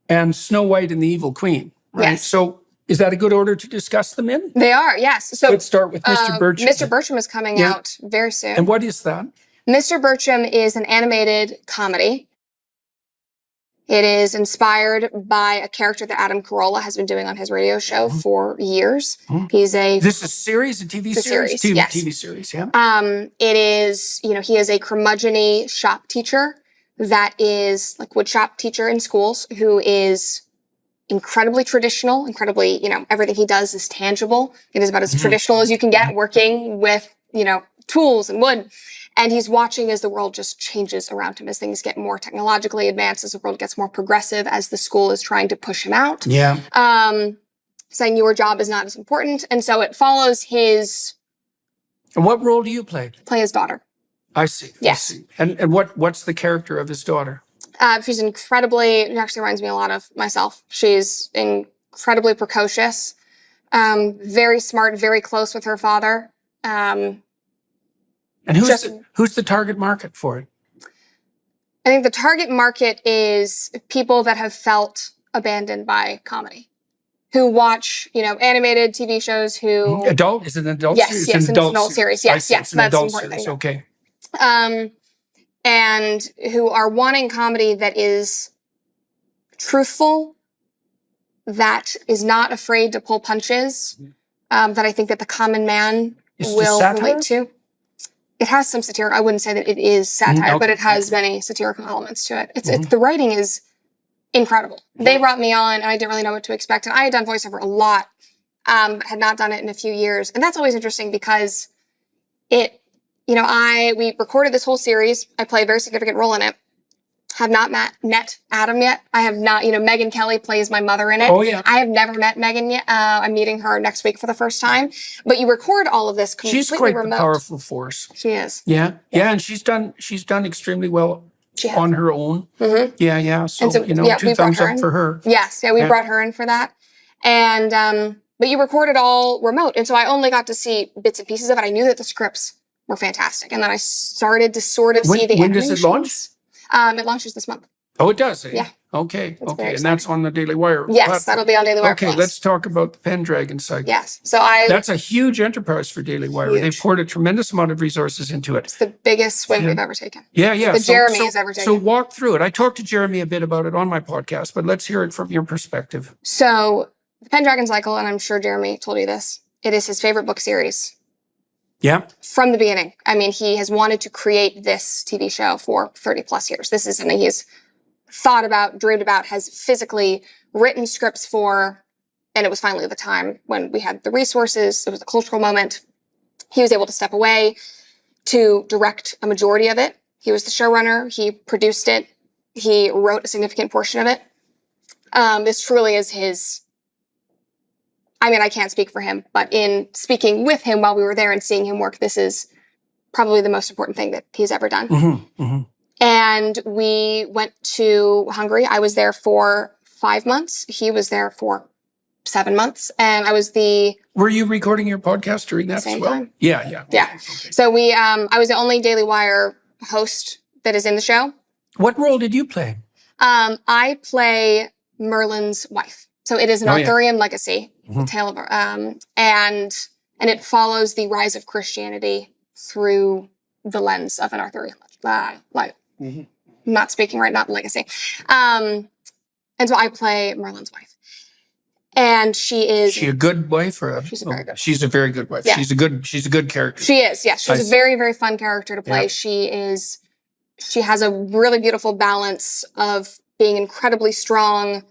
and Snow White and the Evil Queen, right? Yes. So is that a good order to discuss them in? They are, yes. So Let's start with Mr. Burcham. Mr. Burcham is coming out very soon. And what is that? Mr. Burcham is an animated comedy. It is inspired by a character that Adam Carolla has been doing on his radio show for years. He's a... This is a series, a TV series? Yes. TV series, yeah. It is, he is a curmudgeon-y shop teacher that is like wood shop teacher in schools who is incredibly traditional, incredibly, everything he does is tangible. It is about as traditional as you can get, working with, tools and wood. And he's watching as the world just changes around him, as things get more technologically advanced, as the world gets more progressive, as the school is trying to push him out. Yeah. Saying your job is not as important. And so it follows his... And what role do you play? Play his daughter. I see. Yes. I see. And what's the character of his daughter? She's she actually reminds me a lot of myself. She's incredibly precocious, very smart, very close with her father. And who's the target market for it? I think the target market is people that have felt abandoned by comedy, who watch, animated TV shows, who... Adult? Is it an adult series? Yes, it's an adult series. Yes, it's an that's adult important series. thing. Okay. And who are wanting comedy that is truthful, that is not afraid to pull punches, that I think that the common man will relate to. It has some satire. I wouldn't say that it is satire, but it has many satirical elements to it. It's the writing is incredible. They brought me on, and I didn't really know what to expect. And I had done voiceover a lot, but had not done it in a few years. And that's always interesting because we recorded this whole series. I play a very significant role in it. Have not met Adam yet. I have not, Megyn Kelly plays my mother in it. Oh, yeah. I have never met Megyn yet. I'm meeting her next week for the first time. But you record all of this completely remote. She's quite the powerful force. She is. Yeah, and she's done extremely well on her own. Mm-hmm. Yeah. So, two thumbs up for her. Yes, we brought her in for that. And, but you recorded all remote. And so I only got to see bits and pieces of it. I knew that the scripts were fantastic. And then I started to sort of see the When does it launch? It launches this month. Oh, it does? Eh? Yeah. Okay. And that's on the Daily Wire. Yes, platform. that'll be on Daily Wire. Okay, Plus. let's talk about the Pendragon Cycle. Yes. That's a huge enterprise for Daily Wire. Huge. They've poured a tremendous amount of resources into it. It's the biggest swing we've ever taken. Yeah. That Jeremy has ever taken. So walk through it. I talked to Jeremy a bit about it on my podcast, but let's hear it from your perspective. So the Pendragon Cycle, and I'm sure Jeremy told you this, it is his favorite book series. Yeah. From the beginning. I mean, he has wanted to create this TV show for 30 plus years. This is something he's thought about, dreamed about, has physically written scripts for, and it was finally the time when we had the resources. It was a cultural moment. He was able to step away to direct a majority of it. He was the showrunner. He produced it. He wrote a significant portion of it. This truly is his... I can't speak for him, but in speaking with him while we were there and seeing him work, this is probably the most important thing that he's ever done. Mm-hmm, mm-hmm. And we went to Hungary. I was there for 5 months. He was there for 7 months. And I was Were you recording your podcast during that same as well? time? Yeah. Yeah. Okay. So I was the only Daily Wire host that is in the show. What role did you play? I play Merlin's wife. So it is an Arthurian legacy, the tale of, and it follows the rise of Christianity through the lens of an Arthurian life. I'm not speaking right, not legacy. And so I play Merlin's wife. And she is... She a good wife or she's a very good wife. She's a very good wife. Yeah. She's a good character. She is, yes. She's a very, very fun character to play. Yeah. She has a really beautiful balance of being incredibly strong,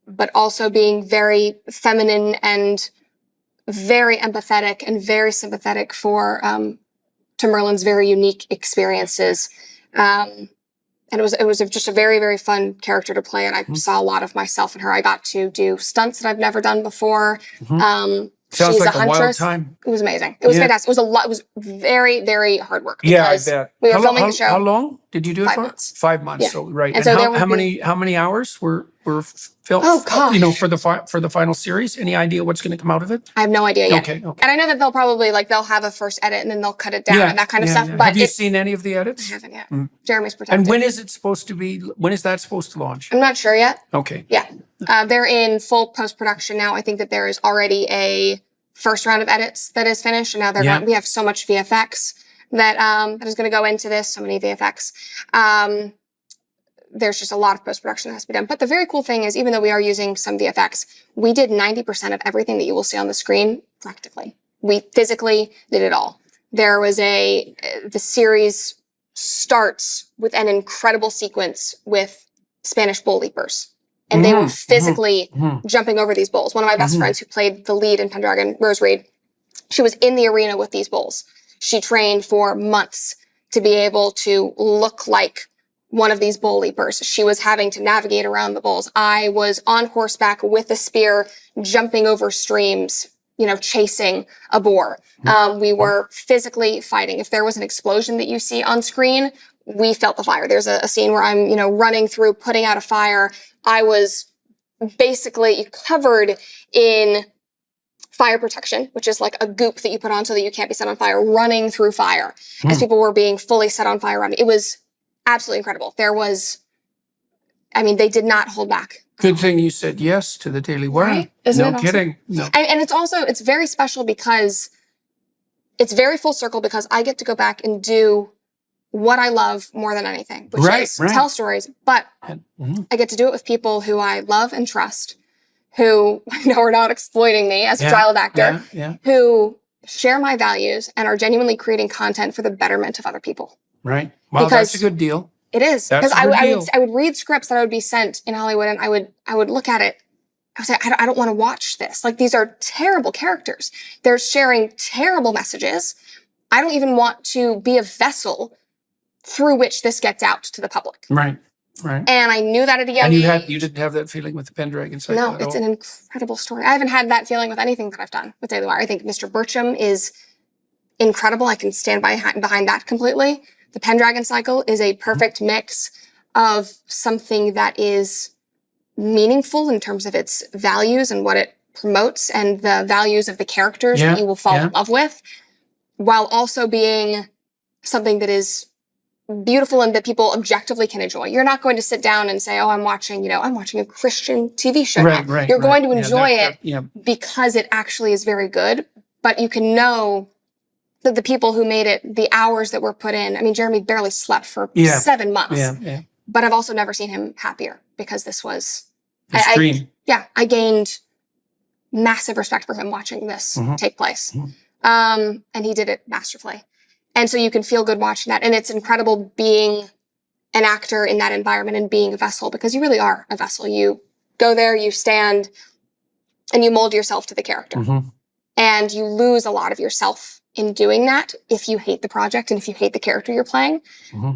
but also being very feminine and very empathetic and very sympathetic to Merlin's very unique experiences. And And it was just a very, very fun character to play. And I saw a lot of myself in her. I got to do stunts that I've never done before. Sounds She's like a a wild huntress. time. It was amazing. It was fantastic. It was a lot. It was very, very hard work. Yeah, I because bet. We were filming the show. How long did you do it 5 for? months. 5 months. Yeah. So right. And so there would how many hours were filmed? Oh, gosh. You know, for the final series. Any idea what's going to come out of it? I have no idea yet. Okay. And I know that they'll probably they'll have a first edit and then they'll cut it down and that kind of stuff. Yeah. But have you seen any of the edits? I haven't yet. Jeremy's protected. And when is it supposed to be? When is that supposed to launch? I'm not sure yet. Okay. Yeah. They're in full post-production now. I think that there is already a first round of edits that is finished. And now they're going, we have so much VFX that is going to go into this, so many VFX. There's just a lot of post-production that has to be done. But the very cool thing is, even though we are using some VFX, we did 90% of everything that you will see on the screen practically. We physically did it all. There was the series starts with an incredible sequence with Spanish bull leapers. And they were physically jumping over these bulls. One of my best friends who played the lead in Pendragon, Rose Reed, she was in the arena with these bulls. She trained for months to be able to look like one of these bull leapers. She was having to navigate around the bulls. I was on horseback with a spear, jumping over streams, chasing a boar. We were physically fighting. If there was an explosion that you see on screen, we felt the fire. There's a scene where I'm, running through, putting out a fire. I was basically covered in fire protection, which is like a goop that you put on so that you can't be set on fire, running through fire as people were being fully set on fire around me. It was absolutely incredible. They did not hold back. Good thing you said yes to the Daily Wire. Right? Isn't no it kidding. Awesome? No. And it's very special because it's very full circle because I get to go back and do what I love more than anything, which is tell stories. But I get to do it with people who I love and trust, who I know are not exploiting me as a child actor, who share my values and are genuinely creating content for the betterment of other people. Right. Well, that's a good deal. It is. Because I would read scripts that I would be sent in Hollywood and I would look at it. I would say, I don't want to watch this. Like, these are terrible characters. They're sharing terrible messages. I don't even want to be a vessel through which this gets out to the public. Right. Right. And I knew that at a young age. And you didn't have that feeling with the Pendragon cycle No, it's an incredible story. I haven't had that feeling with anything that I've done with Daily Wire. I think Mr. Bircham is incredible. I can stand behind that completely. The Pendragon cycle is a perfect mix of something that is meaningful in terms of its values and what it promotes and the values of the characters that you will fall in love with, while also being something that is beautiful and that people objectively can enjoy. You're not going to sit down and say, I'm watching a Christian TV show. Right. You're going to enjoy it because it actually is very good, but you can know that the people who made it, the hours that were put in. Jeremy barely slept for 7 months. But I've also never seen him happier because this was his dream. I gained massive respect for him watching this take place. And he did it masterfully. And so you can feel good watching that. And it's incredible being an actor in that environment and being a vessel, because you really are a vessel. You go there, you stand, and you mold yourself to the character. And you lose a lot of yourself in doing that if you hate the project and if you hate the character you're playing.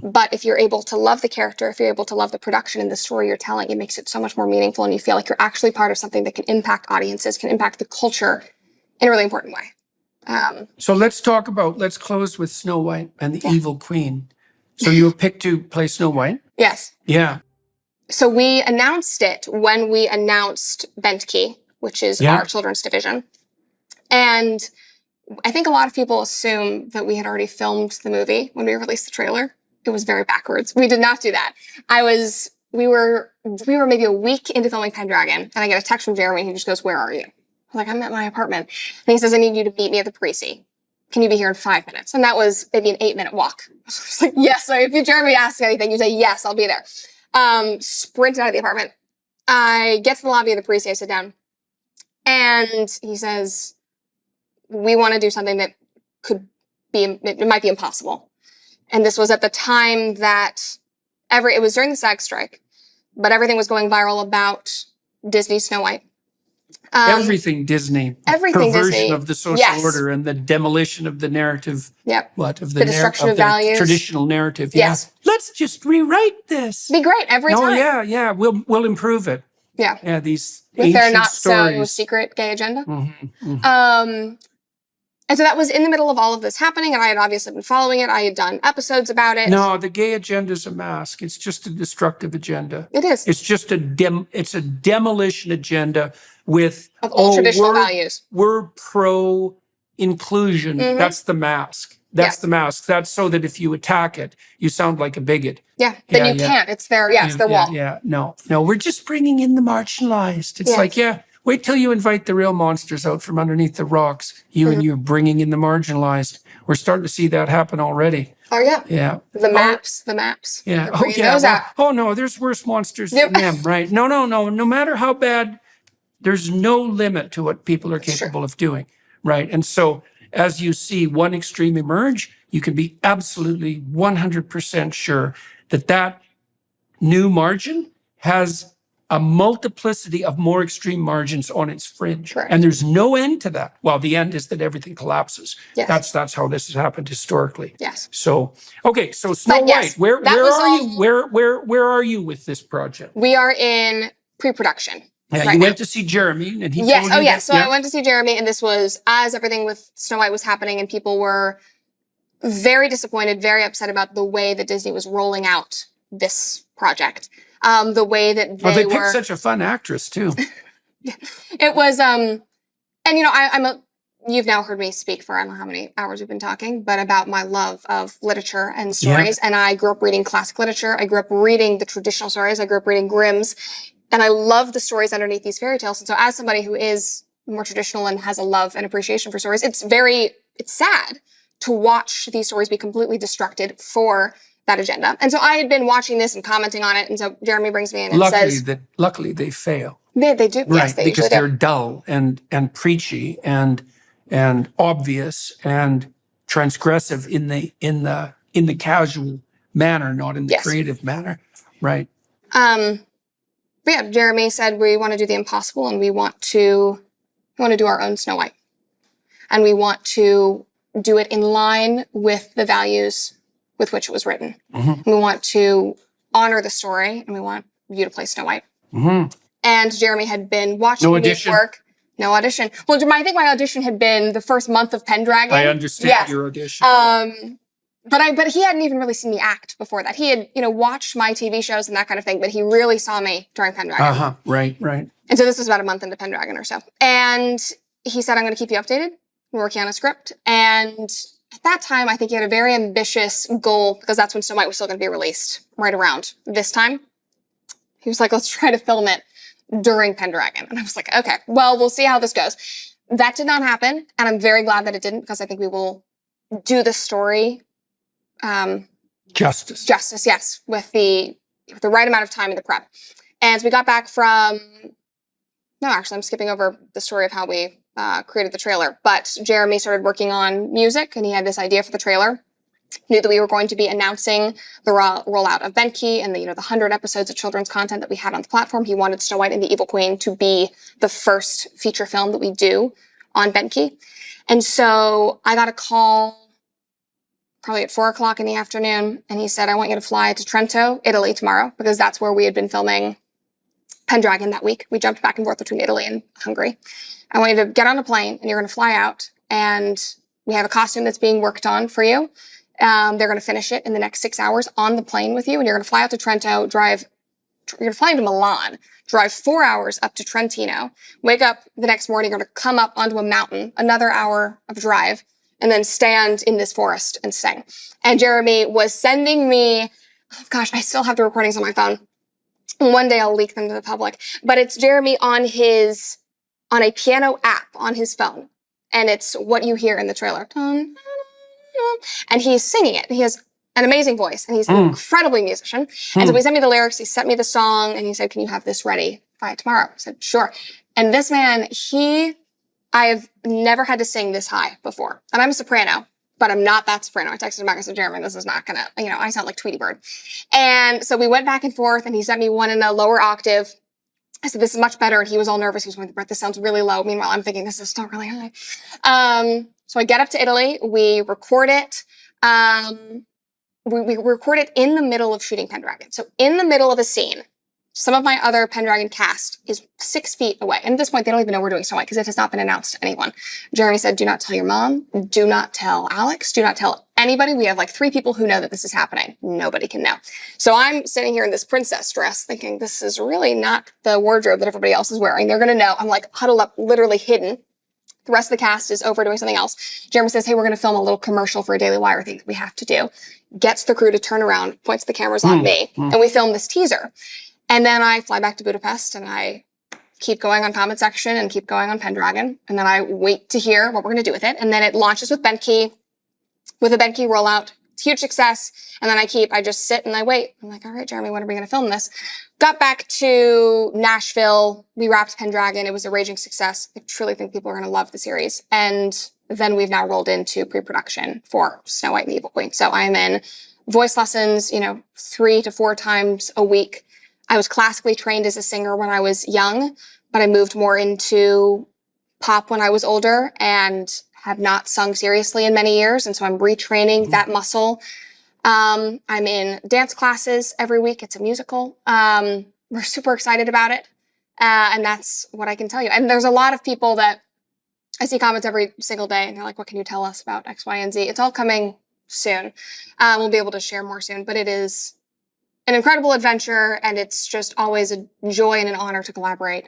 But if you're able to love the character, if you're able to love the production and the story you're telling, it makes it so much more meaningful, and you feel like you're actually part of something that can impact audiences, can impact the culture in a really important way. So let's close with Snow White and the Evil Queen. So you were picked to play Snow White? Yes. Yeah. So we announced it when we announced Bent Key, which is our children's division. And I think a lot of people assume that we had already filmed the movie when we released the trailer. It was very backwards. We did not do that. We were maybe a week into filming Pendragon, and I get a text from Jeremy, and he just goes, "Where are you?" I'm like, "I'm at my apartment." And he says, "I need you to meet me at the Parisi. Can you be here in 5 minutes?" And that was maybe an 8-minute walk. I was just like, yes. So if Jeremy asks anything, you say, yes, I'll be there. Sprinted out of the apartment. I get to the lobby of the Parisi, I sit down, and he says, "We want to do something that it might be impossible." And this was at the time that it was during the SAG strike, but everything was going viral about Disney's Snow White. Everything Disney. Everything perversion Disney. of the social order and the demolition of the narrative. Yep. What? Of the destruction of values. Traditional narrative. Yes. Yeah. let's just rewrite this. Be great every Oh, time. yeah. We'll improve it. Yeah. Yeah, these With their ancient not so stories. secret gay agenda. Mhm. And so that was in the middle of all of this happening, and I had obviously been following it. I had done episodes about it. No, the gay agenda is a mask. It's just a destructive agenda. It is. It's just it's a demolition agenda with Of all traditional values. We're pro inclusion. That's the mask. That's the mask. That's so that if you attack it, you sound like a bigot. Yeah, then you can't. It's their wall. Yeah, no, we're just bringing in the marginalized. It's like, wait till you invite the real monsters out from underneath the rocks. And you're bringing in the marginalized. We're starting to see that happen already. Oh, yeah. Yeah. The maps. Yeah. Oh, yeah. Oh, no, there's worse monsters than them, right? No. No matter how bad, there's no limit to what people are capable of doing, right? And so as you see one extreme emerge, you can be absolutely 100% sure that that new margin has a multiplicity of more extreme margins on its fringe. Correct. And there's no end to that. Well, the end is that everything collapses. Yes. That's how this has happened historically. Yes. So, okay, so Snow White, where are you? Where are you with this project? We are in pre-production. Yeah, you went to see Jeremy and he told you yes. So I went to see Jeremy, and this was as everything with Snow White was happening, and people were very disappointed, very upset about the way that Disney was rolling out this project. The way that they picked such a fun actress too. It was, and you've now heard me speak for I don't know how many hours we've been talking, but about my love of literature and stories. And I grew up reading classic literature. I grew up reading the traditional stories. I grew up reading Grimm's, and I love the stories underneath these fairy tales. And so as somebody who is more traditional and has a love and appreciation for stories, it's sad to watch these stories be completely destructed for that agenda. And so I had been watching this and commenting on it. And so Jeremy brings me in and says, luckily they fail. They do. Right, Yes, they because they're do. dull and preachy and obvious and transgressive in the casual manner, not in the creative manner. Right. But yeah, Jeremy said we want to do the impossible, and we want to do our own Snow White. And we want to do it in line with the values with which it was written. We want to honor the story, and we want you to play Snow White. And Jeremy had been watching me work. No audition. Well, I think my audition had been the first month of Pendragon. I understand your audition. But he hadn't even really seen me act before that. He had, watched my TV shows and that kind of thing, but he really saw me during Pendragon. Right. And so this was about a month into Pendragon or so. And he said, I'm going to keep you updated. We're working on a script. And at that time, I think he had a very ambitious goal, because that's when Snow White was still going to be released, right around this time. He was like, let's try to film it during Pendragon. And I was like, okay, well, we'll see how this goes. That did not happen. And I'm very glad that it didn't, because I think we will do the story justice, yes, with the right amount of time in the prep. And so we got back from, no, actually, I'm skipping over the story of how we created the trailer. But Jeremy started working on music, and he had this idea for the trailer. Knew that we were going to be announcing the rollout of Benki and the 100 episodes of children's content that we had on the platform. He wanted Snow White and the Evil Queen to be the first feature film that we do on Benki. And so I got a call probably at 4:00 in the afternoon, and he said, I want you to fly to Trento, Italy tomorrow, because that's where we had been filming Pendragon that week. We jumped back and forth between Italy and Hungary. I want you to get on a plane, and you're going to fly out, and we have a costume that's being worked on for you. They're going to finish it in the next 6 hours on the plane with you, and you're going to fly out to Trento, you're going to fly into Milan, drive 4 hours up to Trentino, wake up the next morning, you're going to come up onto a mountain, another hour of drive, and then stand in this forest and sing. And Jeremy was sending me, I still have the recordings on my phone. One day I'll leak them to the public. But it's Jeremy on a piano app on his phone. And it's what you hear in the trailer. And he's singing it. He has an amazing voice, and he's an incredibly musician. And so he sent me the lyrics, he sent me the song, and he said, can you have this ready by tomorrow? I said, sure. And this man, I've never had to sing this high before. And I'm a soprano, but I'm not that soprano. I texted him back and said, Jeremy, this is not gonna, I sound like Tweety Bird. And so we went back and forth, and he sent me one in a lower octave. I said, this is much better. And he was all nervous. He was going, this sounds really low. Meanwhile, I'm thinking, this is still really high. So I get up to Italy. We record it. we recorded in the middle of shooting Pendragon. So in the middle of a scene, some of my other Pendragon cast is 6 feet away. And at this point, they don't even know we're doing Snow White because it has not been announced to anyone. Jeremy said, do not tell your mom. Do not tell Alex. Do not tell anybody. We have like 3 people who know that this is happening. Nobody can know. So I'm sitting here in this princess dress thinking this is really not the wardrobe that everybody else is wearing. They're going to know. I'm like huddled up, literally hidden. The rest of the cast is over doing something else. Jeremy says, hey, we're going to film a little commercial for a Daily Wire thing that we have to do. Gets the crew to turn around, points the cameras on me, and we film this teaser. And then I fly back to Budapest and I keep going on comment section and keep going on Pendragon. And then I wait to hear what we're going to do with it. And then it launches with Benke, with a Benke rollout. It's a huge success. And then I just sit and I wait. I'm like, all right, Jeremy, when are we going to film this? Got back to Nashville. We wrapped Pendragon. It was a raging success. I truly think people are going to love the series. And then we've now rolled into pre-production for Snow White and the Evil Queen. So I'm in voice lessons, 3 to 4 times a week. I was classically trained as a singer when I was young, but I moved more into pop when I was older and have not sung seriously in many years. And so I'm retraining that muscle. I'm in dance classes every week. It's a musical. We're super excited about it. And that's what I can tell you. And there's a lot of people that I see comments every single day and they're like, what can you tell us about X, Y, and Z? It's all coming soon. We'll be able to share more soon, but it is an incredible adventure, and it's just always a joy and an honor to collaborate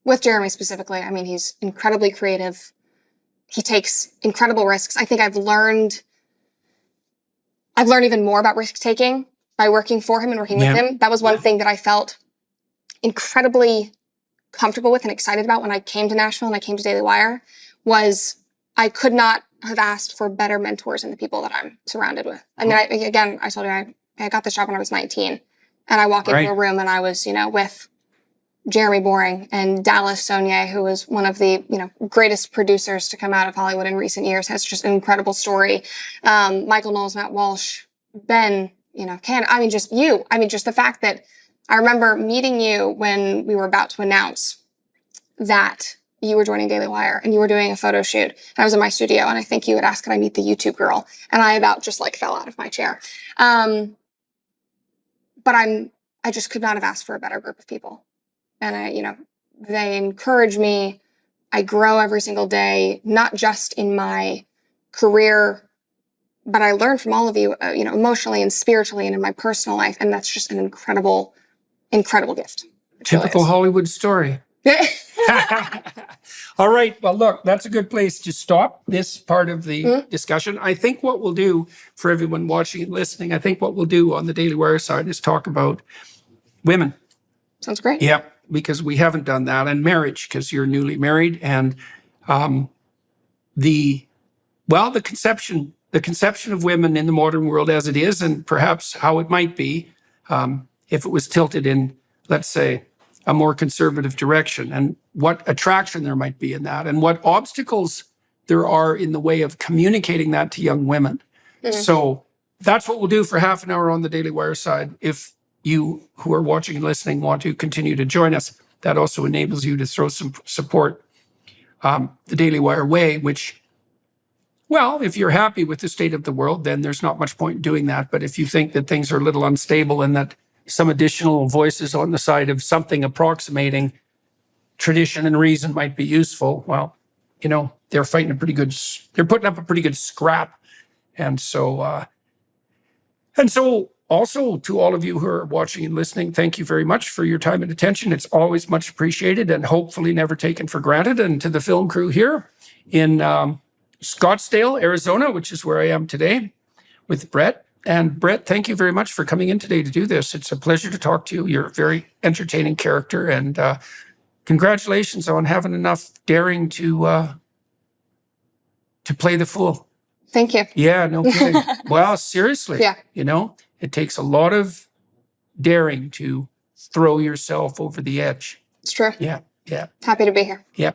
with Jeremy specifically. I mean, he's incredibly creative. He takes incredible risks. I think I've learned even more about risk-taking by working for him and working with him. That was one thing that I felt incredibly comfortable with and excited about when I came to Nashville and I came to Daily Wire, was I could not have asked for better mentors than the people that I'm surrounded with. I mean, I told you, I got this job when I was 19, and I walk into a room and I was, with Jeremy Boring and Dallas Saunier, who was one of the, greatest producers to come out of Hollywood in recent years, has just an incredible story. Michael Knowles, Matt Walsh, Ben, just the fact that I remember meeting you when we were about to announce that you were joining Daily Wire and you were doing a photo shoot. And I was in my studio and I think you had asked, could I meet the YouTube girl? And I about just fell out of my chair. But I just could not have asked for a better group of people. And they encourage me. I grow every single day, not just in my career, but I learn from all of you, emotionally and spiritually and in my personal life. And that's just an incredible, incredible gift. Typical Hollywood story. All right. Well, look, that's a good place to stop this part of the discussion. I think what we'll do for everyone watching and listening, I think what we'll do on the Daily Wire side is talk about women. Sounds great. Yeah, because we haven't done that, and marriage, because you're newly married, and the conception of women in the modern world as it is, and perhaps how it might be if it was tilted in, let's say, a more conservative direction, and what attraction there might be in that, and what obstacles there are in the way of communicating that to young women. So that's what we'll do for half an hour on the Daily Wire side. If you who are watching and listening want to continue to join us, that also enables you to throw some support the Daily Wire way, which, well, if you're happy with the state of the world, then there's not much point in doing that. But if you think that things are a little unstable and that some additional voices on the side of something approximating tradition and reason might be useful, well, they're putting up a pretty good scrap. And so also to all of you who are watching and listening, thank you very much for your time and attention. It's always much appreciated and hopefully never taken for granted. And to the film crew here in Scottsdale, Arizona, which is where I am today with Brett. And Brett, thank you very much for coming in today to do this. It's a pleasure to talk to you. You're a very entertaining character, and congratulations on having enough daring to play the fool. Thank you. Yeah, no kidding. Well, seriously. Yeah. It takes a lot of daring to throw yourself over the edge. It's true. Yeah. Happy to be here. Yeah.